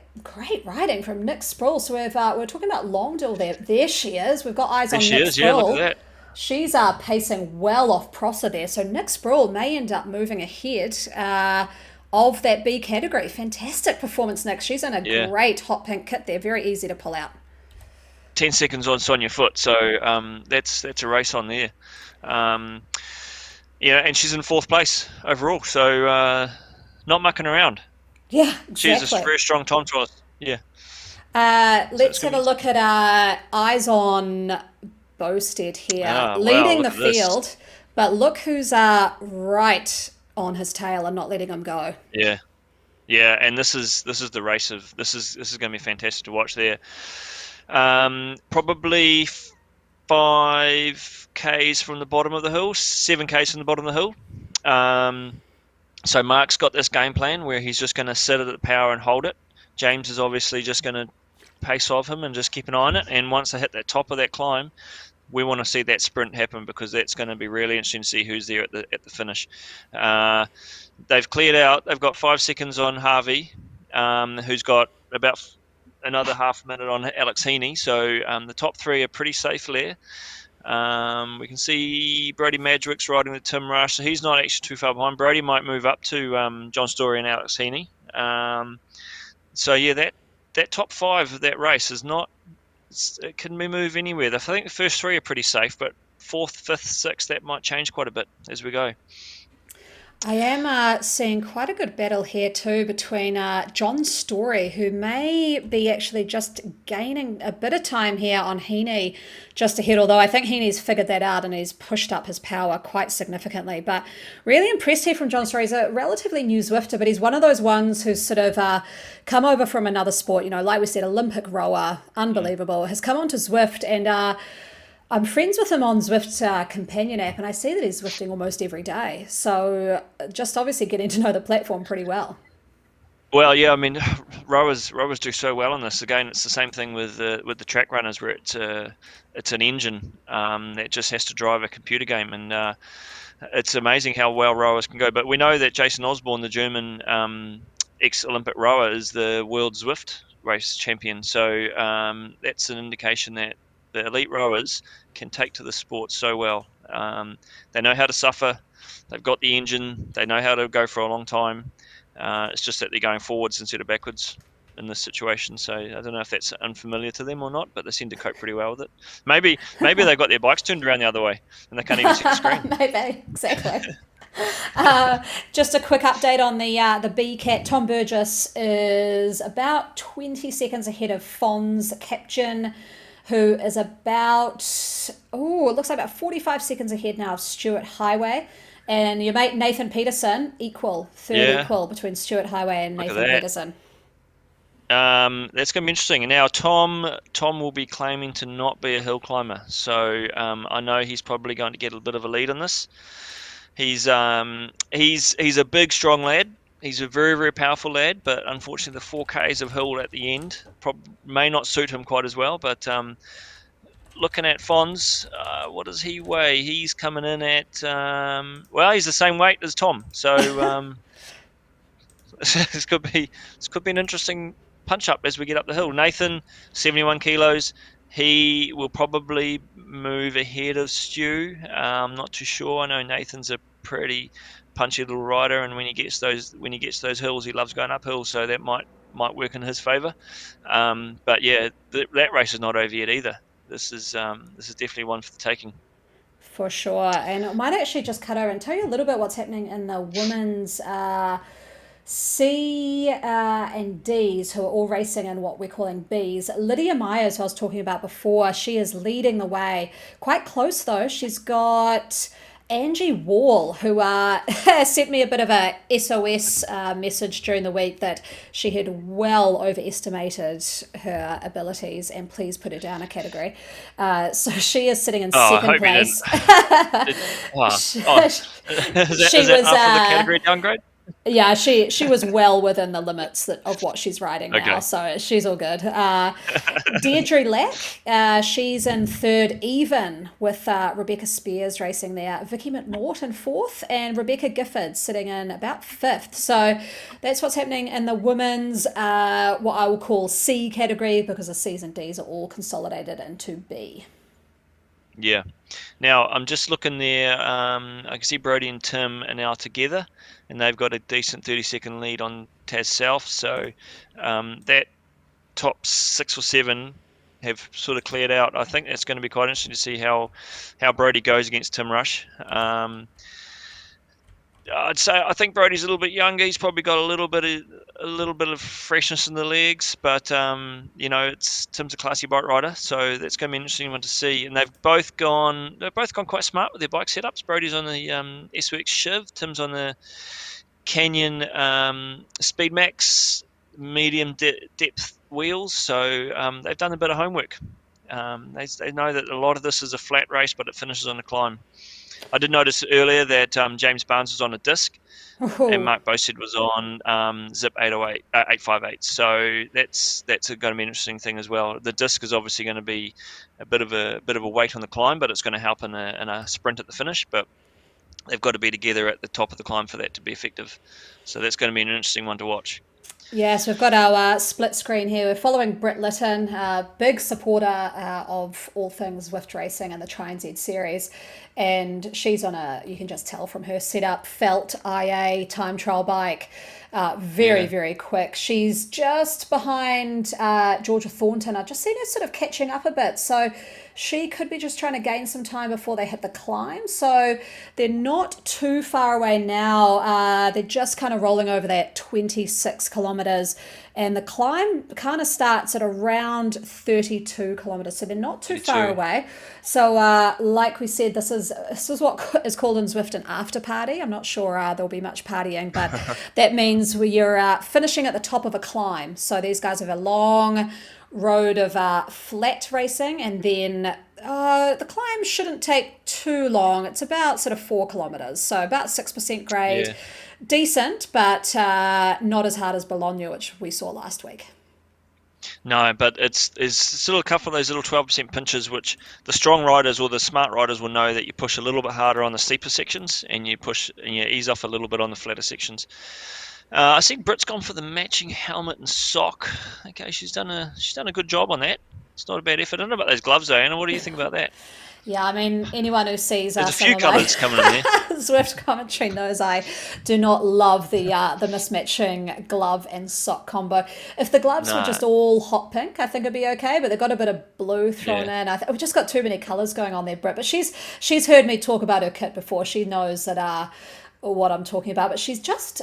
riding from Nick Sproul. So we're talking about Longdill there. There she is. We've got eyes on Nick Sproul. Yeah, look at that. She's pacing well off Prosser there. So Nick Sproul may end up moving ahead of that B category. Fantastic performance, Nick. She's in a great hot pink kit there. Very easy to pull out. 10 seconds on Sonia Foot. So that's a race on there. Yeah, and she's in fourth place overall. So not mucking around. Yeah, exactly. She's a very strong time trialist. Yeah. Let's have a look at eyes on Bowstead here, leading the field. But look who's right on his tail and not letting him go. Yeah, and this is the race of this is going to be fantastic to watch there. Probably 5 k's from the bottom of the hill, 7 k's from the bottom of the hill. So Mark's got this game plan where he's just going to sit at the power and hold it. James is obviously just going to pace off him and just keep an eye on it. And once they hit that top of that climb, we want to see that sprint happen, because that's going to be really interesting to see who's there at the finish. They've cleared out. They've got 5 seconds on Harvey, who's got about another half minute on Alex Heaney. So the top 3 are pretty safe there. We can see Brody Madrick's riding with Tim Rush, so he's not actually too far behind. Brody might move up to John Story and Alex Heaney. So yeah, that top 5 of that race is not. It can move anywhere. I think the first 3 are pretty safe, but 4th, 5th, 6th, that might change quite a bit as we go. I am seeing quite a good battle here too between John Story, who may be actually just gaining a bit of time here on Heaney just ahead, although I think Heaney's figured that out and he's pushed up his power quite significantly. But really impressed here from John Story. He's a relatively new Zwifter, but he's one of those ones who's sort of come over from another sport, like we said, Olympic rower, unbelievable, has come onto Zwift, and I'm friends with him on Zwift's companion app, and I see that he's Zwifting almost every day. So just obviously getting to know the platform pretty well. Well, yeah, I mean, rowers do so well on this. Again, it's the same thing with the track runners, where it's an engine that just has to drive a computer game, and it's amazing how well rowers can go. But we know that Jason Osborne, the German ex-Olympic rower, is the world Zwift race champion. So that's an indication that the elite rowers can take to the sport so well. They know how to suffer. They've got the engine. They know how to go for a long time. It's just that they're going forwards instead of backwards in this situation. So I don't know if that's unfamiliar to them or not, but they seem to cope pretty well with it. Maybe they've got their bikes turned around the other way and they can't even see the screen. Maybe, exactly. Just a quick update on the BCAT. Tom Burgess is about 20 seconds ahead of Fons Captain, who is about, it looks like about 45 seconds ahead now of Stuart Highway. And your mate Nathan Peterson, third equal between Stuart Highway and Nathan Peterson. That's going to be interesting. And now Tom will be claiming to not be a hill climber. So I know he's probably going to get a bit of a lead on this. He's a big, strong lad. He's a very, very powerful lad, but unfortunately the 4Ks of hill at the end may not suit him quite as well. But looking at Fons, what does he weigh? He's coming in at, he's the same weight as Tom. So this could be an interesting punch up as we get up the hill. Nathan, 71 kilos. He will probably move ahead of Stu. I'm not too sure. I know Nathan's a pretty punchy little rider, and when he gets those hills, he loves going uphill, so that might work in his favour. But yeah, that race is not over yet either. This is definitely one for the taking. For sure. And I might actually just cut over and tell you a little bit what's happening in the women's C and Ds, who are all racing in what we're calling Bs. Lydia Myers, who I was talking about before, she is leading the way. Quite close though. She's got Angie Wall, who sent me a bit of a SOS message during the week that she had well overestimated her abilities, and please put her down a category. So she is sitting in second place. Is that after the category downgrade? Yeah, she was well within the limits of what she's riding now, so she's all good. Deirdre Lack, she's in third, even with Rebecca Spears racing there. Vicky McNaught in fourth, and Rebecca Gifford sitting in about fifth. So that's what's happening in the women's, what I will call C category, because the C's and D's are all consolidated into B. Yeah. Now, I'm just looking there. I can see Brody and Tim are now together, and they've got a decent 30-second lead on Taz South. So that top 6 or 7 have sort of cleared out. I think that's going to be quite interesting to see how Brody goes against Tim Rush. I'd say I think Brody's a little bit younger. He's probably got a little bit of freshness in the legs, but Tim's a classy bike rider, so that's going to be an interesting one to see. And they've both gone quite smart with their bike setups. Brody's on the SWX Shiv, Tim's on the Canyon Speed Max medium depth wheels. So they've done a bit of homework. They know that a lot of this is a flat race, but it finishes on a climb. I did notice earlier that James Barnes was on a disc, and Oh, Mark Bosted was on Zip 808, 858. So that's going to be an interesting thing as well. The disc is obviously going to be a bit of a weight on the climb, but it's going to help in a sprint at the finish. But they've got to be together at the top of the climb for that to be effective. So that's going to be an interesting one to watch. yes, we've got our split screen here. We're following Britt Lytton, big supporter of all things Zwift racing and the Tri NZ series. And she's on you can just tell from her setup, felt IA time trial bike. Very, Yeah, very quick. She's just behind Georgia Thornton. I've just seen her sort of catching up a bit. So she could be just trying to gain some time before they hit the climb. So they're not too far away now. They're just kind of rolling over that 26 kilometres. And the climb kind of starts at around 32 kilometres. So they're not too far 32. away. So like we said, this is what is called in Zwift an after party. I'm not sure there'll be much partying, but that means you're finishing at the top of a climb. So these guys have a long road of flat racing, and then the climb shouldn't take too long. It's about sort of 4 kilometres, so about 6% grade. Yeah. Decent, but not as hard as Bologna, which we saw last week. No, but it's still a couple of those little 12% pinches, which the strong riders or the smart riders will know that you push a little bit harder on the steeper sections, and you push and you ease off a little bit on the flatter sections. I see Britt's gone for the matching helmet and sock. Okay, she's done a good job on that. It's not a bad effort. I don't know about those gloves, though, Anna. What do you think about that? Yeah, I mean, anyone who sees There's a some few of my colours coming in there. Zwift commentary knows I do not love the mismatching glove and sock combo. If the gloves were No, just all hot pink, I think it'd be okay. But they've got a bit of blue thrown yeah. in. We've just got too many colours going on there, Britt. But she's heard me talk about her kit before. She knows that what I'm talking about. But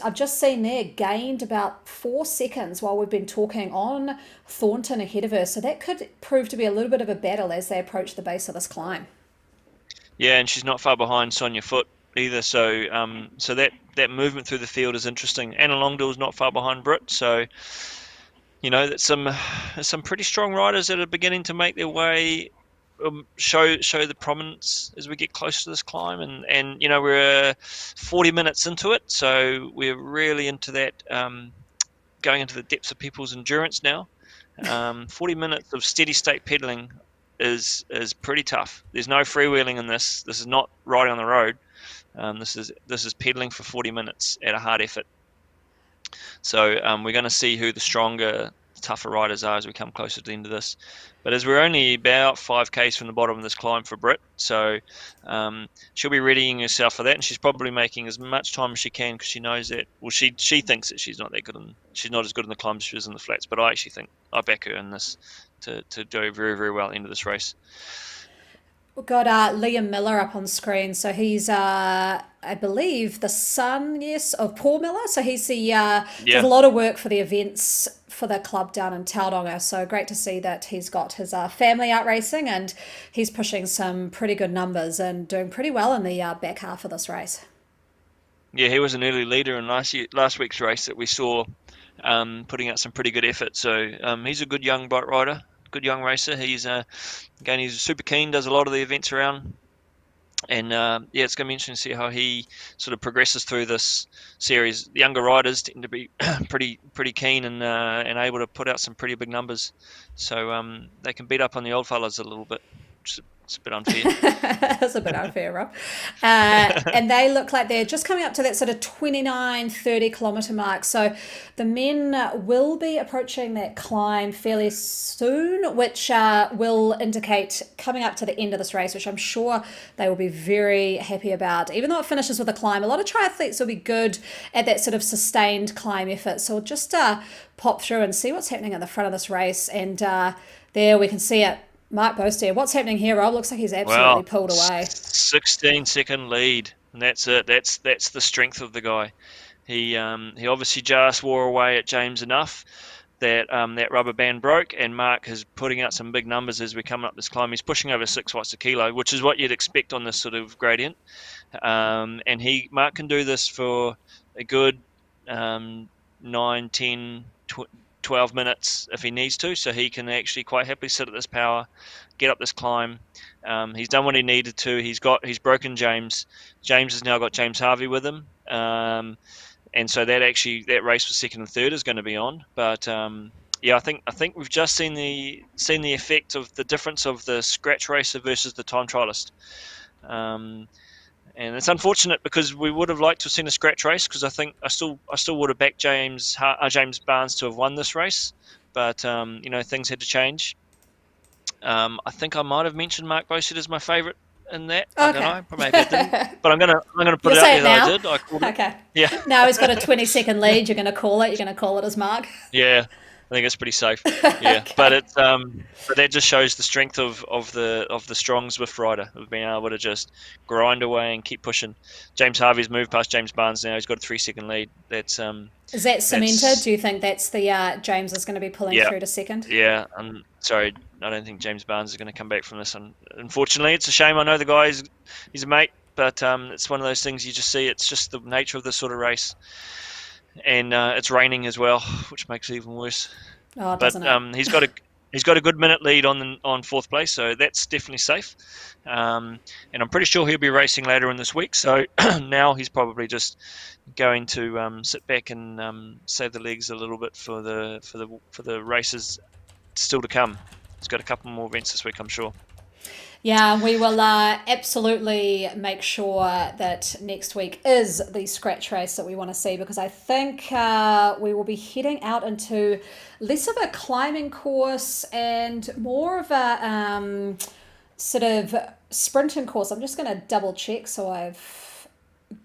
I've just seen there gained about 4 seconds while we've been talking on Thornton ahead of her. So that could prove to be a little bit of a battle as they approach the base of this climb. Yeah, and she's not far behind Sonia Foot either. So that movement through the field is interesting. Anna Longdale's not far behind Britt. So that's some pretty strong riders that are beginning to make their way, show the prominence as we get close to this climb, and we're 40 minutes into it, so we're really into that, going into the depths of people's endurance now. 40 minutes of steady state pedaling is pretty tough. There's no freewheeling in this. This is not riding on the road. This is pedaling for 40 minutes at a hard effort. So we're going to see who the stronger, tougher riders are as we come closer to the end of this. But as we're only about 5Ks from the bottom of this climb for Britt, so she'll be readying herself for that, and she's probably making as much time as she can because she knows that. Well, she thinks that she's not that good, she's not as good in the climbs as she is in the flats. But I actually think I back her in this to do very, very well at the end of this race. We've got Liam Miller up on screen. So he's, I believe, the son, yes, of Paul Miller. So he's does a Yeah. lot of work for the events for the club down in Tauranga. So great to see that he's got his family out racing, and he's pushing some pretty good numbers and doing pretty well in the back half of this race. Yeah, he was an early leader in last week's race that we saw, putting out some pretty good effort. So he's a good young bike rider, good young racer. He's super keen, does a lot of the events around, and yeah, it's going to be interesting to see how he sort of progresses through this series. The younger riders tend to be pretty keen and able to put out some pretty big numbers, so they can beat up on the old fellas a little bit. It's a bit unfair. That's a bit unfair, Rob. And they look like they're just coming up to that sort of 29, 30 kilometre mark. So the men will be approaching that climb fairly soon, which will indicate coming up to the end of this race, which I'm sure they will be very happy about. Even though it finishes with a climb, a lot of triathletes will be good at that sort of sustained climb effort. So we'll just pop through and see what's happening at the front of this race. And there we can see it. Mark Bostier, what's happening here, Rob? Looks like he's absolutely Well, pulled away. 16-second lead, and that's it. That's the strength of the guy. He obviously just wore away at James enough that that rubber band broke, and Mark is putting out some big numbers as we're coming up this climb. He's pushing over 6 watts a kilo, which is what you'd expect on this sort of gradient. And Mark can do this for a good 9, 10, 12 minutes if he needs to, so he can actually quite happily sit at this power, get up this climb. He's done what he needed to. He's broken James. James has now got James Harvey with him, and so that race for second and third is going to be on. But yeah, I think we've just seen the effect of the difference of the scratch racer versus the time trialist. And it's unfortunate because we would have liked to have seen a scratch race, because I think I still would have backed James Barnes to have won this race, but things had to change. I think I might have mentioned Mark Bosett as my favourite in that. I don't know, maybe I didn't, but I'm gonna put You'll it out say there it now? that I did. I called it. Okay. Yeah, Now he's got a 20-second lead. You're going to call it. You're going to call it as Mark. yeah. I think it's pretty safe. Yeah, Okay. but that just shows the strength of the strong Zwift rider, of being able to just grind away and keep pushing. James Harvey's moved past James Barnes now. He's got a 3-second lead. Is that cemented? Do you think that's the James is going to be pulling Yeah, through to second? yeah. I'm sorry, I don't think James Barnes is going to come back from this. Unfortunately, it's a shame. I know the guy he's a mate, but it's one of those things you just see. It's just the nature of this sort of race. And it's raining as well, which makes it even worse. Oh, But doesn't it? he's got a good minute lead on fourth place, so that's definitely safe. And I'm pretty sure he'll be racing later in this week. So now he's probably just going to sit back and save the legs a little bit for the races still to come. He's got a couple more events this week, I'm sure. Yeah, we will absolutely make sure that next week is the scratch race that we want to see, because I think we will be heading out into less of a climbing course and more of a sort of sprinting course. I'm just going to double check so I've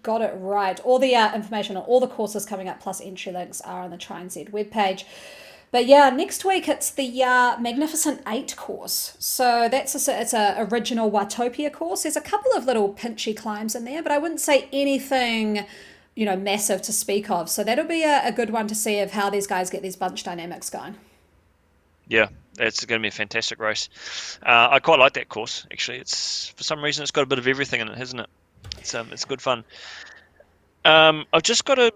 got it right. All the information on all the courses coming up plus entry links are on the Tri NZ webpage. But yeah, next week it's the Magnificent 8 course. So it's a original Watopia course. There's a couple of little pinchy climbs in there, but I wouldn't say anything, massive to speak of. So that'll be a good one to see of how these guys get these bunch dynamics going. Yeah, it's going to be a fantastic race. I quite like that course, actually. For some reason it's got a bit of everything in it, hasn't it? It's good fun. I've just got a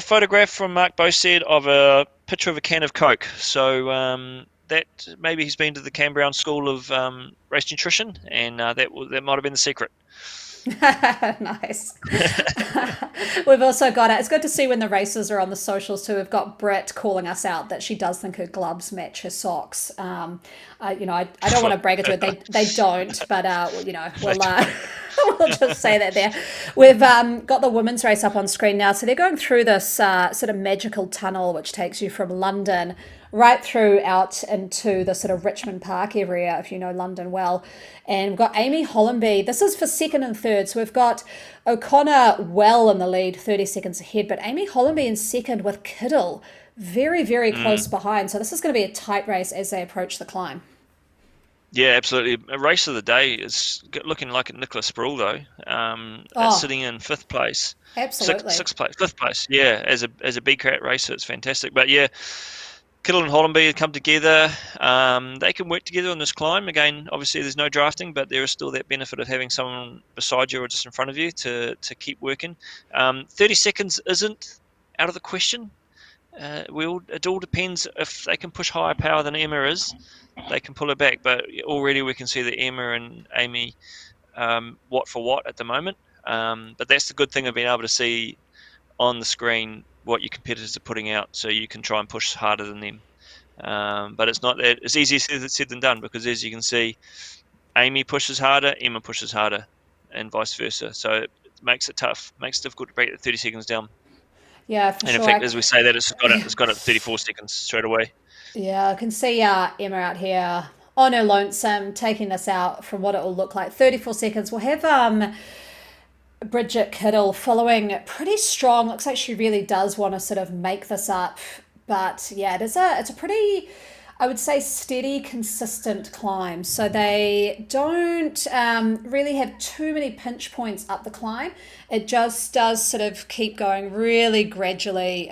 photograph from Mark Bosett of a picture of a can of Coke. So that maybe he's been to the Canberra School of Race Nutrition, and that might have been the secret. Nice. We've also got it. It's good to see when the races are on the socials too. We've got Britt calling us out that she does think her gloves match her socks. I don't want to brag it to her. They don't, but we'll just say that there. We've got the women's race up on screen now. So they're going through this sort of magical tunnel which takes you from London right through out into the sort of Richmond Park area, if you know London well. And we've got Amy Hollenby. This is for second and third. So we've got O'Connor well in the lead, 30 seconds ahead, but Amy Hollenby in second with Kiddle very, very close behind. So this is going to be a tight race as they approach the climb. Yeah, absolutely. A race of the day is looking like Nicholas Sproul, though. Sitting in fifth place. Absolutely. Fifth place. Yeah, as a big cat racer, it's fantastic. But yeah, Kittle and Hollenby have come together. They can work together on this climb. Again, obviously there's no drafting, but there is still that benefit of having someone beside you or just in front of you to keep working. 30 seconds isn't out of the question. It all depends if they can push higher power than Emma is. They can pull her back, but already we can see that Emma and Amy watt for watt at the moment. But that's the good thing of being able to see on the screen what your competitors are putting out, so you can try and push harder than them. But it's not that it's easier said than done, because as you can see, Amy pushes harder, Emma pushes harder, and vice versa. So it makes it tough, makes it difficult to break the 30 seconds down. Yeah, for sure. And in fact, as we say that, it's got it 34 seconds straight away. Yeah, I can see Emma out here on her lonesome, taking this out from what it will look like. 34 seconds. We'll have Bridget Kiddle following pretty strong. Looks like she really does want to sort of make this up. But yeah, it's a pretty, I would say, steady, consistent climb. So they don't really have too many pinch points up the climb. It just does sort of keep going really gradually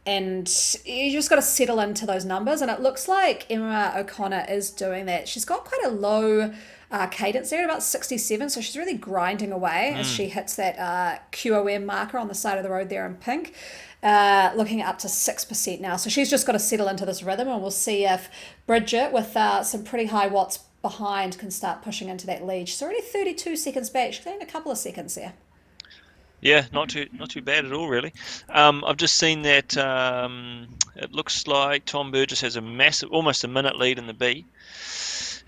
and you just got to settle into those numbers. And it looks like Emma O'Connor is doing that. She's got quite a low cadence there, about 67. So she's really grinding away as she hits that QOM marker on the side of the road there in pink. Looking at up to 6% now. So she's just got to settle into this rhythm, and we'll see if Bridget, with some pretty high watts behind, can start pushing into that lead. She's already 32 seconds back. She's gained a couple of seconds there. Yeah, not too bad at all, really. I've just seen that it looks like Tom Burgess has a massive, almost a minute lead in the B.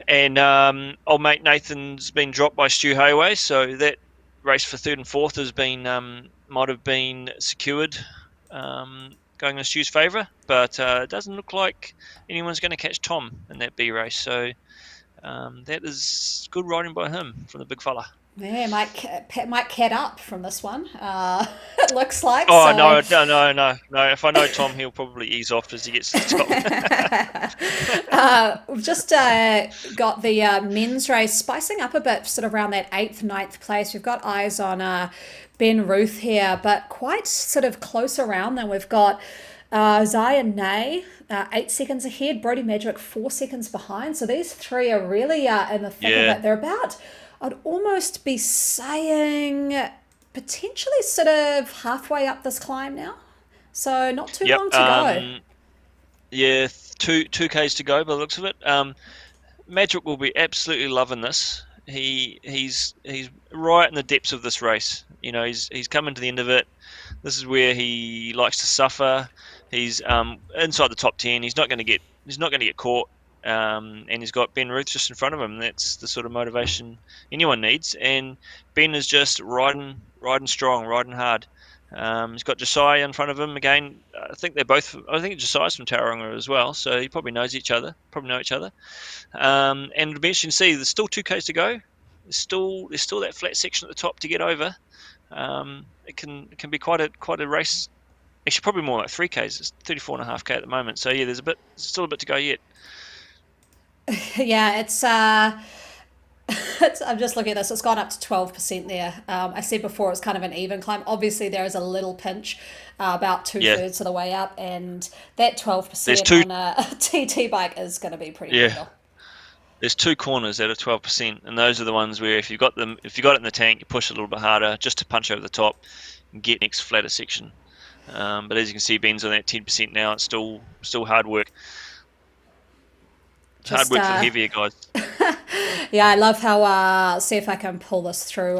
And old mate Nathan's been dropped by Stu Hayway, so that race for third and fourth has been might have been secured, going in Stu's favour. But it doesn't look like anyone's going to catch Tom in that B race. So that is good riding by him from the big fella. Yeah, might cat up from this one. It looks like. Oh, so. no. If I know Tom, he'll probably ease off as he gets to the top. We've just got the men's race spicing up a bit, sort of around that 8th, 9th place. We've got eyes on Ben Ruth here, but quite sort of close around them. We've got Zion Nay, 8 seconds ahead. Brody Magic, 4 seconds behind. So these three are really in the thick of it. They're about, I'd almost be saying, potentially sort of halfway up this climb now. So not too long to go. Yeah, two Ks to go by the looks of it. Magic will be absolutely loving this. He's right in the depths of this race. You know, he's coming to the end of it. This is where he likes to suffer. He's inside the top 10. He's not going to get caught. And he's got Ben Ruth just in front of him. That's the sort of motivation anyone needs. And Ben is just riding strong, riding hard. He's got Josiah in front of him again. I think Josiah's from Tauranga as well, so he probably know each other. And it'll be interesting to see. There's still 2Ks to go. There's still that flat section at the top to get over. It can be quite a race. Actually, probably more like 3Ks. It's 34.5K at the moment. So yeah, there's still a bit to go yet. Yeah, it's I'm just looking at this. It's gone up to 12% there. I said before it's kind of an even climb. Obviously, there is a little pinch about 2/3 of the way up, and that 12% on a TT bike is going to be pretty brutal. There's 2 corners that are 12%, and those are the ones where if you got it in the tank, you push a little bit harder just to punch over the top and get next flatter section. But as you can see, Ben's on that 10% now. It's still hard work. Hard work for the heavier guys. Yeah, I love how, see if I can pull this through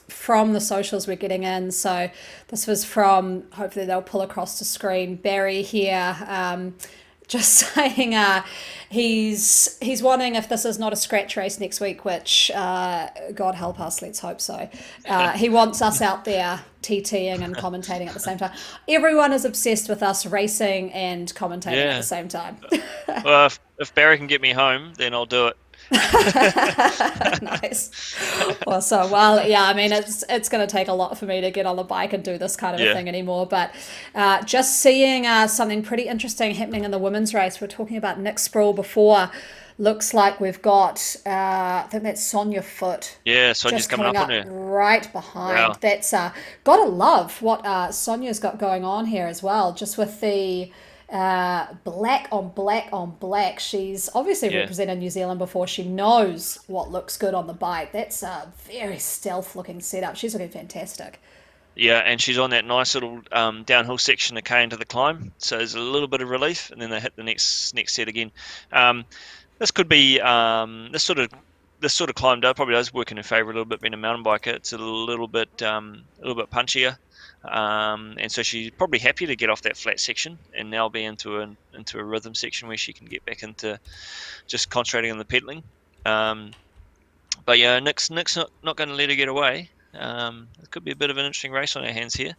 from the socials we're getting in. So this was from, hopefully they'll pull across the screen, Barry here, just saying he's wanting if this is not a scratch race next week, which God help us, let's hope so. He wants us out there TTing and commentating at the same time. Everyone is obsessed with us racing and commentating at the same time. Well, if Barry can get me home, then I'll do it. Nice. Awesome. Well, yeah, I mean, it's going to take a lot for me to get on the bike and do this kind of a thing anymore. But just seeing something pretty interesting happening in the women's race. We were talking about Nick Sproul before. Looks like we've got, I think that's Sonia Foote. Yeah, Sonia's coming up on her. Right behind. Wow. That's, gotta love what Sonia's got going on here as well, just with the black on black on black. She's obviously represented New Zealand before. She knows what looks good on the bike. That's a very stealth looking setup. She's looking fantastic. Yeah, and she's on that nice little downhill section that came into the climb, so there's a little bit of relief, and then they hit the next set again. This could be this sort of climb probably does work in her favour a little bit. Being a mountain biker, it's a little bit punchier, and so she's probably happy to get off that flat section and now be into a rhythm section where she can get back into just concentrating on the pedaling. But yeah, Nick's not going to let her get away. It could be a bit of an interesting race on our hands here.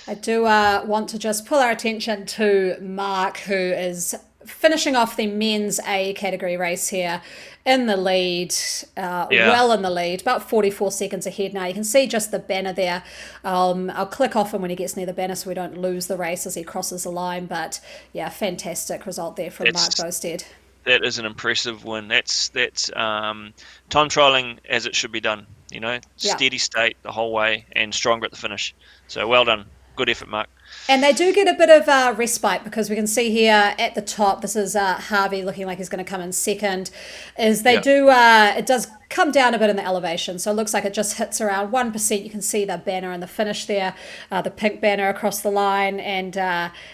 I do want to just pull our attention to Mark, who is finishing off the men's A category race here in the lead, well in the lead, about 44 seconds ahead now. You can see just the banner there. I'll click off him when he gets near the banner so we don't lose the race as he crosses the line. But yeah, fantastic result there from Mark Bosted. That is an impressive win. That's time trialing as it should be done. You know, steady state the whole way and stronger at the finish. So well done. good effort, Mark. And they do get a bit of respite because we can see here at the top, this is Harvey looking like he's going to come in second, is they Yeah. do, it does come down a bit in the elevation. So it looks like it just hits around 1%. You can see the banner in the finish there, the pink banner across the line. And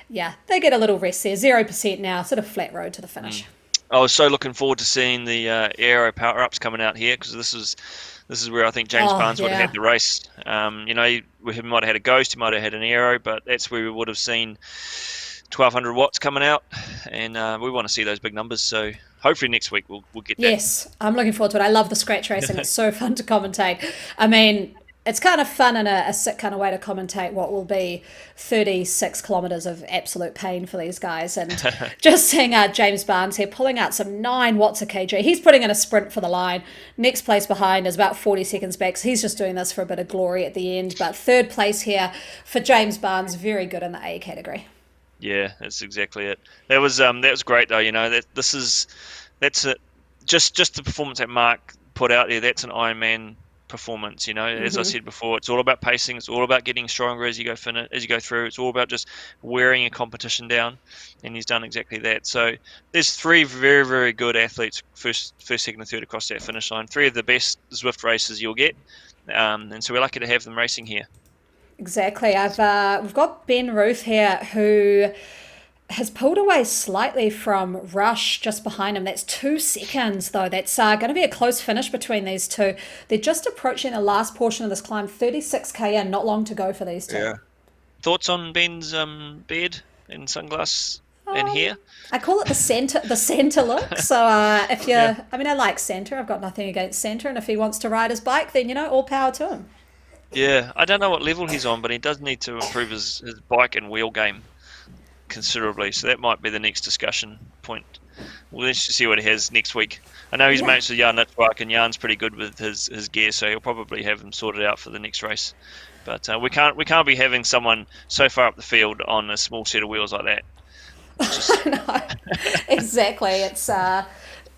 yeah, they get a little rest there, 0% now, sort of flat road to the finish. I was so looking forward to seeing the aero power-ups coming out here, because this is where I think James Barnes would have had the race. You know, he might have had a Ghost, he might have had an aero, but that's where we would have seen 1200 watts coming out, and we want to see those big numbers. So hopefully next week we'll get that. Yes, I'm looking forward to it. I love the scratch racing. It's so fun to commentate. I mean, it's kind of fun in a sick kind of way to commentate what will be 36 kilometres of absolute pain for these guys. And just seeing James Barnes here pulling out some 9 watts a kg. He's putting in a sprint for the line. Next place behind is about 40 seconds back. So he's just doing this for a bit of glory at the end. But third place here for James Barnes, very good in the A category. Yeah, that's exactly it. That was great though. You know, that's it. Just the performance that Mark put out there. That's an Ironman performance. You know, as I said before, it's all about pacing. It's all about getting stronger as you go through. It's all about just wearing a competition down, and he's done exactly that. So there's 3 very, very good athletes, first, second, and third across that finish line. 3 of the best Zwift races you'll get, and so we're lucky to have them racing here. Exactly. We've got Ben Ruth here who has pulled away slightly from Rush just behind him. That's 2 seconds though. That's going to be a close finish between these two. They're just approaching the last portion of this climb, 36k in, not long to go for these two. Yeah. Thoughts on Ben's beard and sunglass and hair? I call it the Santa look. So if you, I mean, I like Santa. I've got nothing against Santa, and if he wants to ride his bike, then all power to him. Yeah, I don't know what level he's on, but he does need to improve his bike and wheel game considerably. So that might be the next discussion point. We'll let's see what he has next week. I know he's mates with Jan Nitzbach, and Jan's pretty good with his gear, so he'll probably have him sorted out for the next race. But we can't be having someone so far up the field on a small set of wheels like that. No, exactly. It's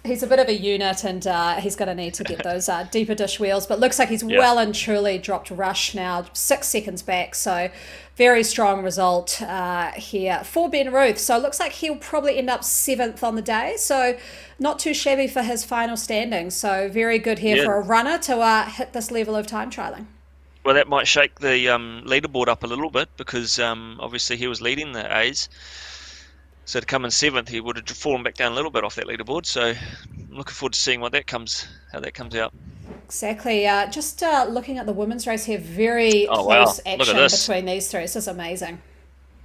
he's a bit of a unit, and he's going to need to get those deeper dish wheels. But looks like he's well and truly dropped Rush now, 6 seconds back. So very strong result here for Ben Ruth. So it looks like he'll probably end up 7th on the day. So not too shabby for his final standing. So very good here for a runner to hit this level of time trialing. Well, that might shake the leaderboard up a little bit, because obviously he was leading the A's. So to come in 7th, he would have fallen back down a little bit off that leaderboard. So I'm looking forward to seeing how that comes out. Exactly. Just looking at the women's race here, very close action between these 3. This is amazing.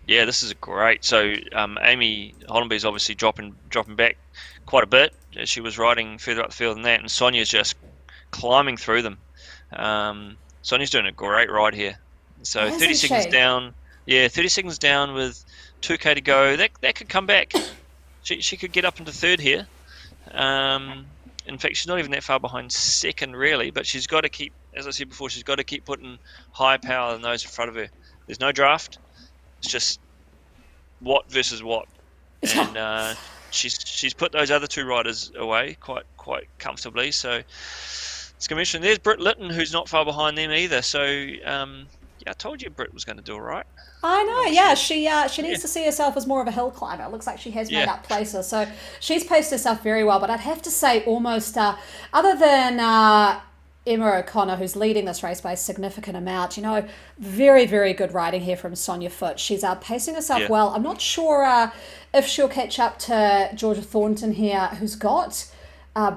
Yeah, this is great. So Amy Hollenby's obviously dropping back quite a bit. She was riding further up the field than that, and Sonia's just climbing through them. Sonia's doing a great ride here. So 30 seconds down. Yeah, 30 seconds down with 2k to go. That could come back. She could get up into 3rd here. In fact, she's not even that far behind 2nd really, but she's got to keep, as I said before, she's got to keep putting high power than those in front of her. There's no draft. It's just what versus what. And she's put those other 2 riders away quite comfortably. So it's going to be interesting. There's Britt Lytton, who's not far behind them either. So I told you Britt was going to do all right. I know, yeah. She needs to see herself as more of a hill climber. It looks like she has made up places. So she's paced herself very well. But I'd have to say almost, other than Emma O'Connor, who's leading this race by a significant amount, very, very good riding here from Sonia Foote. She's pacing herself well. I'm not sure if she'll catch up to Georgia Thornton here, who's got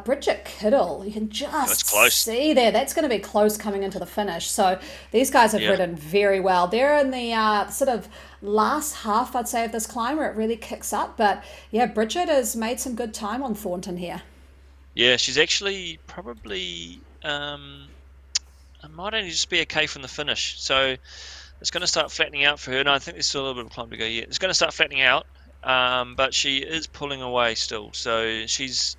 Bridget Kittle. You can just see there. That's going to be close coming into the finish. So these guys have ridden very well. They're in the sort of last half, I'd say, of this climb where it really kicks up. But yeah, Bridget has made some good time on Thornton here. Yeah, she's actually probably it might only just be a K from the finish. So it's going to start flattening out for her. No, I think there's still a little bit of climb to go yet. It's going to start flattening out, but she is pulling away still. So she's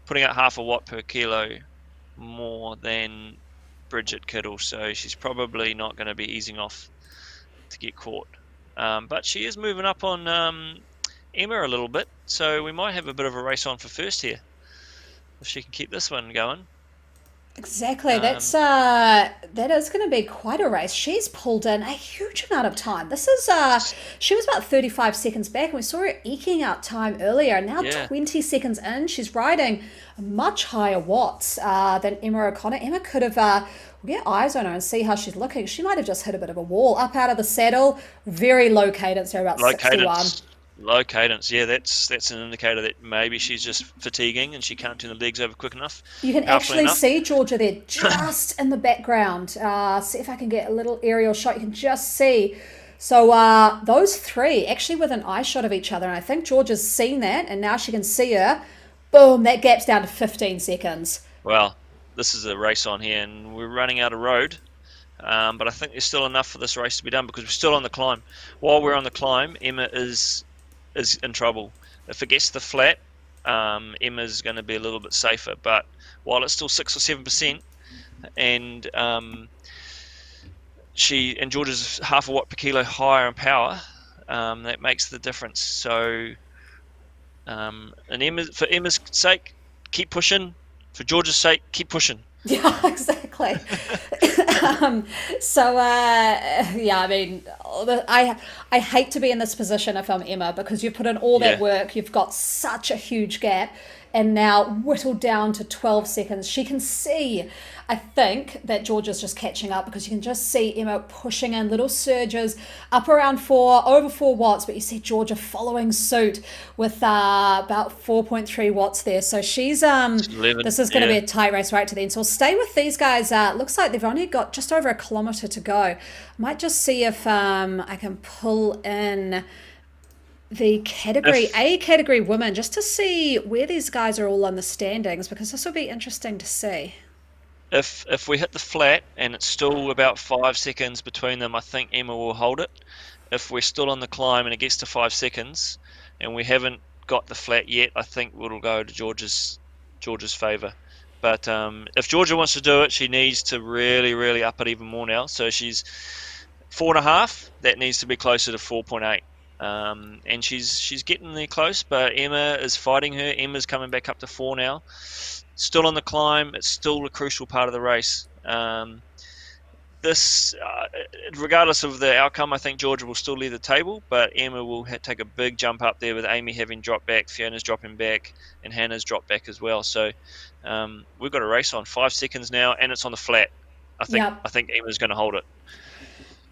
putting out half a watt per kilo more than Bridget Kittle, so she's probably not going to be easing off to get caught. But she is moving up on Emma a little bit, so we might have a bit of a race on for first here, if she can keep this one going. Exactly. Um, That is going to be quite a race. She's pulled in a huge amount of time. This is she was about 35 seconds back, and we saw her eking out time earlier. Now yeah, 20 seconds in, she's riding much higher watts than Emma O'Connor. Emma could have we'll get eyes on her and see how she's looking. She might have just hit a bit of a wall up out of the saddle. Very low cadence. They're about low 61. cadence. Low cadence. Yeah, that's an indicator that maybe she's just fatiguing and she can't turn the legs over quick enough, You can powerfully actually enough. see Georgia there just in the background. See if I can get a little aerial shot. You can just see. So those three actually with an eye shot of each other. And I think Georgia's seen that and now she can see her. Boom, that gap's down to 15 seconds. Well, this is a race on here, and we're running out of road. But I think there's still enough for this race to be done because we're still on the climb. While we're on the climb, Emma is in trouble. If it gets to the flat, Emma's going to be a little bit safer. But while it's still 6 or 7%, and Georgia's half a watt per kilo higher in power, that makes the difference. So, for Emma's sake, keep pushing. For Georgia's sake, keep pushing. Yeah, exactly. Yeah, I mean, I hate to be in this position if I'm Emma because you've put in all that Yeah. work, you've got such a huge gap, and now whittled down to 12 seconds. She can see, I think, that Georgia's just catching up because you can just see Emma pushing in little surges up around over 4 watts, but you see Georgia following suit with about 4.3 watts there. So she's 11. this is going to be Yeah. a tight race right to the end. So we'll stay with these guys. Looks like they've only got just over a kilometre to go. Might just see if I can pull in the category If A category women just to see where these guys are all on the standings because this will be interesting to see. if we hit the flat and it's still about 5 seconds between them, I think Emma will hold it. If we're still on the climb and it gets to 5 seconds and we haven't got the flat yet, I think it'll go to Georgia's favour. But if Georgia wants to do it, she needs to really, really up it even more now. So she's 4.5. That needs to be closer to 4.8. And she's getting there close, but Emma is fighting her. Emma's coming back up to 4 now. Still on the climb. It's still a crucial part of the race. This, regardless of the outcome, I think Georgia will still lead the table, but Emma will take a big jump up there with Amy having dropped back, Fiona's dropping back, and Hannah's dropped back as well. So we've got a race on 5 seconds now, and it's on the flat. Yep. I think Emma's going to hold it,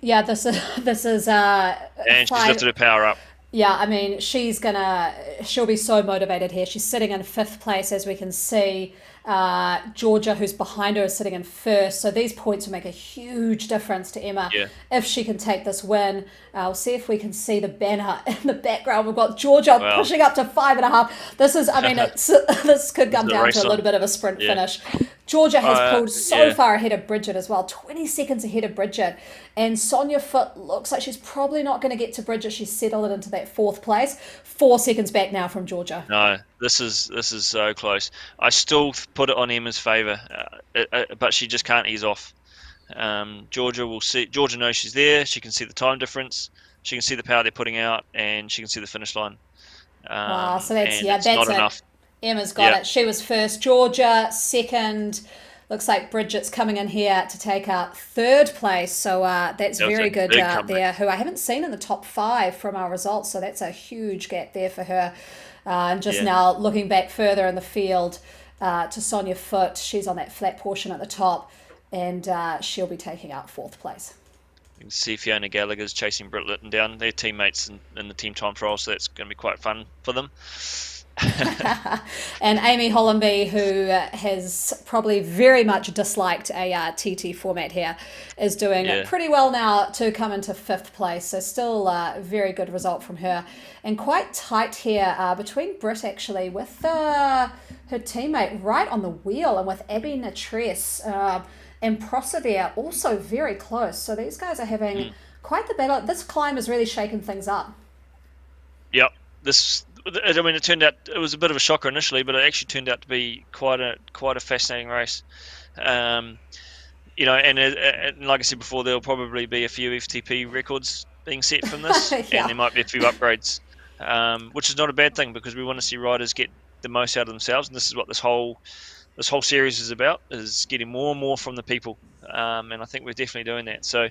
Yeah, this is and she's five. lifted her power up. Yeah, I mean, she'll be so motivated here. She's sitting in fifth place, as we can see. Georgia, who's behind her, is sitting in first. So these points will make a huge difference to Emma Yeah. if she can take this win. We'll see if we can see the banner in the background. We've got Georgia Well, pushing up to 5.5. This is, I mean, this could this come is a down to race a on. little bit of a sprint Yeah. finish. Georgia has pulled so Yeah. far ahead of Bridget as well, 20 seconds ahead of Bridget. And Sonia Foote looks like she's probably not going to get to Bridget. She's settled it into that fourth place. 4 seconds back now from Georgia. No, this is so close. I still put it on Emma's favour, but she just can't ease off. Georgia will see. Georgia knows she's there. She can see the time difference. She can see the power they're putting out, and she can see the finish line. Wow, so And it's that's not it. enough. Emma's got Yeah, it. She was first. Georgia second. Looks like Bridget's coming in here to take up third place. So that's that was very a good big comeback. there. Who I haven't seen in the top five from our results. So that's a huge gap there for her. And just Yeah, now looking back further in the field to Sonia Foote. She's on that flat portion at the top, and she'll be taking out fourth place. you can see Fiona Gallagher's chasing Britt Lytton down. They're teammates in the team time trial, so that's going to be quite fun for them. And Amy Hollenby, who has probably very much disliked a TT format here, is doing Yeah, pretty well now to come into fifth place. So still a very good result from her. And quite tight here between Britt actually with her teammate right on the wheel and with Abby Natress and Prosser there also very close. So these guys are having quite the battle. This climb has really shaken things up. yep. I mean, it turned out it was a bit of a shocker initially, but it actually turned out to be quite a fascinating race. Um, and like I said before, there'll probably be a few FTP records being set from this, and Yeah. there might be a few upgrades, which is not a bad thing because we want to see riders get the most out of themselves, and this is what this whole this whole series is about, is getting more and more from the people, and I think we're definitely doing that. So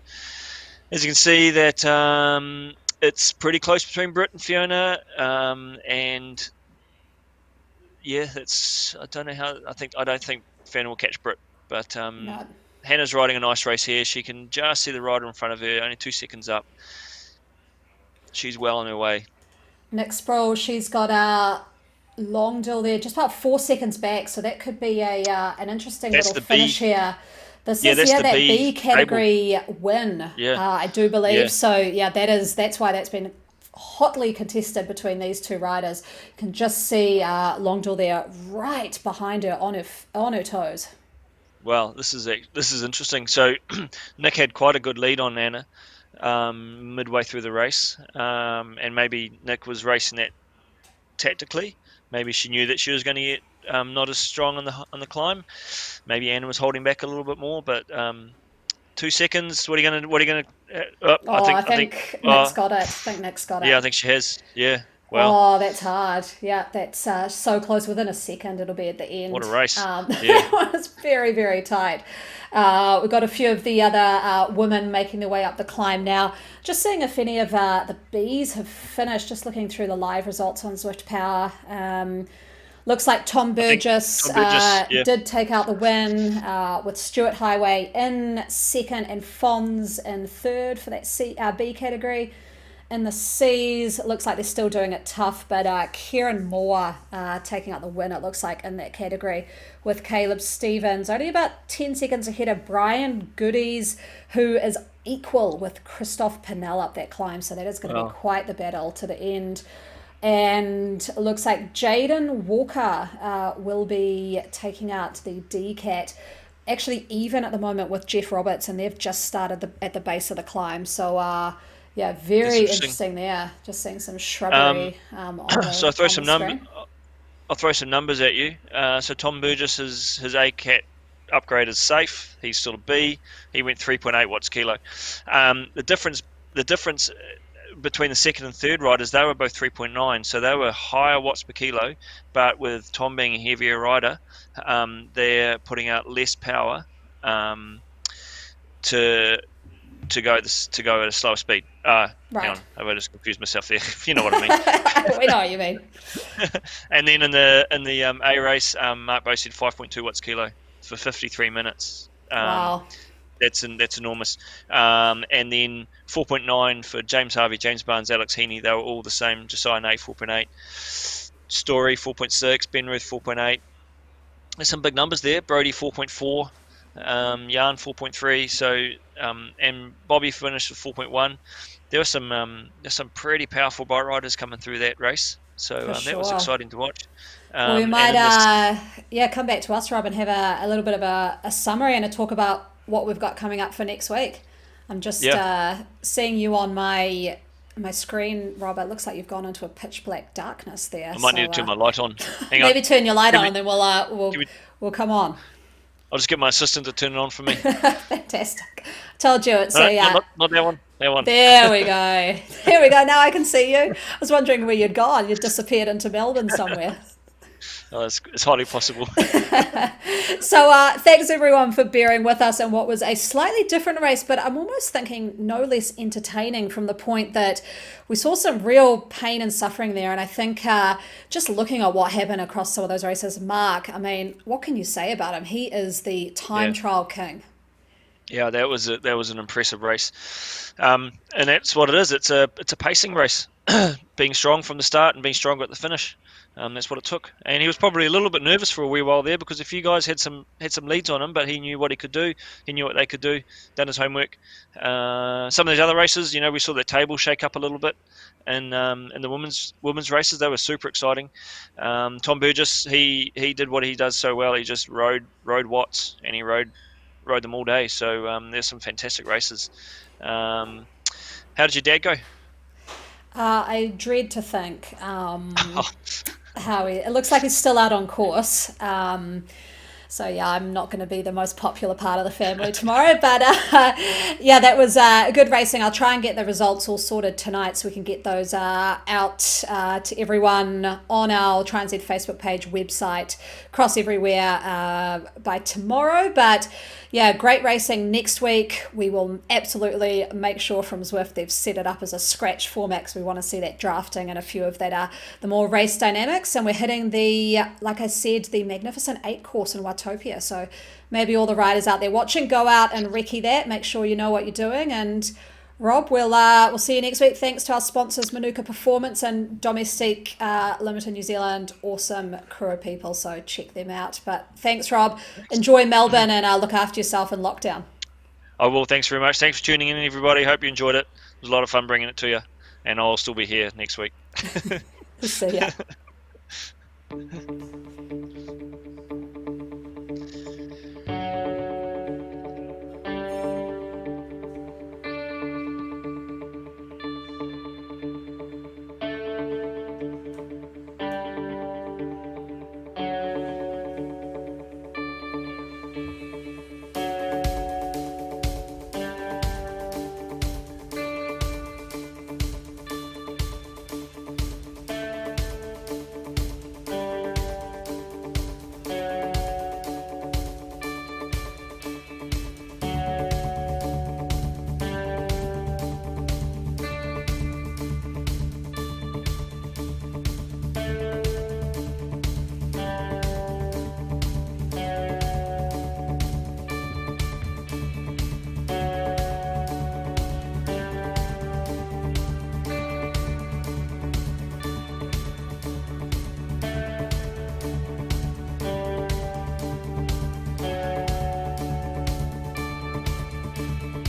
as you can see that it's pretty close between Britt and Fiona, and yeah, it's I don't know how I don't think Fiona will catch Britt, but No. Hannah's riding a nice race here. She can just see the rider in front of her, only 2 seconds up. She's well on her way. Nick Sproul, she's got a Longdill there, just about 4 seconds back, so that could be a an interesting That's little the finish B. here. This Yeah, is that's the that B B table. category win, Yeah, I do believe. yeah. So yeah, that's why that's been hotly contested between these two riders. You can just see Longdill there, right behind her on her toes. Well, this is interesting. So Nick had quite a good lead on Anna midway through the race, and maybe Nick was racing that tactically. Maybe she knew that she was going to get not as strong on the climb. Maybe Anna was holding back a little bit more, but 2 seconds. What are you gonna? What are you gonna? Oh, I I think. think Nick's got it. I think Nick's got it. Yeah, I think she has. Yeah. Wow. Oh, that's hard. Yeah, that's so close. Within a second, it'll be at the end. What a race. Yeah. That was very, very tight. We've got a few of the other women making their way up the climb now. Just seeing if any of the Bs have finished. Just looking through the live results on Zwift Power. Looks like Tom Burgess, Yeah. did take out the win with Stuart Highway in second and Fons in third for that B category. In the C's, it looks like they're still doing it tough, but Kieran Moore taking out the win, it looks like, in that category with Caleb Stevens. Only about 10 seconds ahead of Brian Goodies, who is equal with Christoph Pinnell up that climb, so that is going to be quite the battle to the end. And it looks like Jaden Walker will be taking out the DCAT. Actually, even at the moment with Jeff Roberts, and they've just started at the base of the climb. So, yeah, very interesting there. Just seeing some shrubbery on the, so screen. I'll throw some numbers at you. So Tom Burgess, his ACAT upgrade is safe. He's still a B. He went 3.8 watts kilo. The difference between the second and third riders, they were both 3.9, so they were higher watts per kilo. But with Tom being a heavier rider, they're putting out less power to go at a slower speed. Right. Hang on, I just confused myself there. You know what I mean. We know what you mean. And then in the A race, Mark Bow said 5.2 watts kilo for 53 minutes. Wow. That's enormous. And then 4.9 for James Harvey, James Barnes, Alex Heaney. They were all the same. Josiah Nate 4.8, Story 4.6, Ben Ruth 4.8. There's some big numbers there. Brody 4.4, Jan 4.3. So and Bobby finished with 4.1. There's some pretty powerful bike riders coming through that race. So that was exciting to watch. Well, we might come back to us, Rob, and have a little bit of a summary and a talk about what we've got coming up for next week. I'm just seeing you on my screen, Rob. It looks like you've gone into a pitch black darkness there. I might need to turn my light on. Hang maybe on. turn your light on, and then we'll come on. I'll just get my assistant to turn it on for me. Fantastic. Told you it's not that one. That one. There we go. There we go. Now I can see you. I was wondering where you'd gone. You'd disappeared into Melbourne somewhere. Oh, it's highly possible. So thanks everyone for bearing with us in what was a slightly different race, but I'm almost thinking no less entertaining, from the point that we saw some real pain and suffering there. And I think just looking at what happened across some of those races, Mark, I mean, what can you say about him? He is the time trial king. Yeah, that was an impressive race, and that's what it is. It's a pacing race, being strong from the start and being stronger at the finish. That's what it took. And he was probably a little bit nervous for a wee while there, because if you guys had some leads on him, but he knew what he could do. He knew what they could do. Done his homework. Some of these other races, we saw that table shake up a little bit, and in the women's races, they were super exciting. Tom Burgess, he did what he does so well. He just rode watts, and he rode them all day. So there's some fantastic races. How did your dad go? I dread to think how it looks like he's still out on course. So yeah, I'm not going to be the most popular part of the family tomorrow, but yeah, that was good racing. I'll try and get the results all sorted tonight so we can get those out to everyone on our Tri NZ Facebook page, website, across everywhere by tomorrow. But yeah, great racing next week. We will absolutely make sure from Zwift they've set it up as a scratch format because we want to see that drafting and a few of that the more race dynamics. And we're hitting the, like I said, the Magnificent 8 course in Watopia. So maybe all the riders out there watching, go out and recce that. Make sure you know what you're doing. And Rob, we'll see you next week. Thanks to our sponsors, Manuka Performance and Domestique Limited New Zealand. Awesome crew of people, so check them out. But thanks, Rob. Enjoy Melbourne and look after yourself in lockdown. I will. Thanks very much. Thanks for tuning in, everybody. Hope you enjoyed it. It was a lot of fun bringing it to you, and I'll still be here next week. See ya.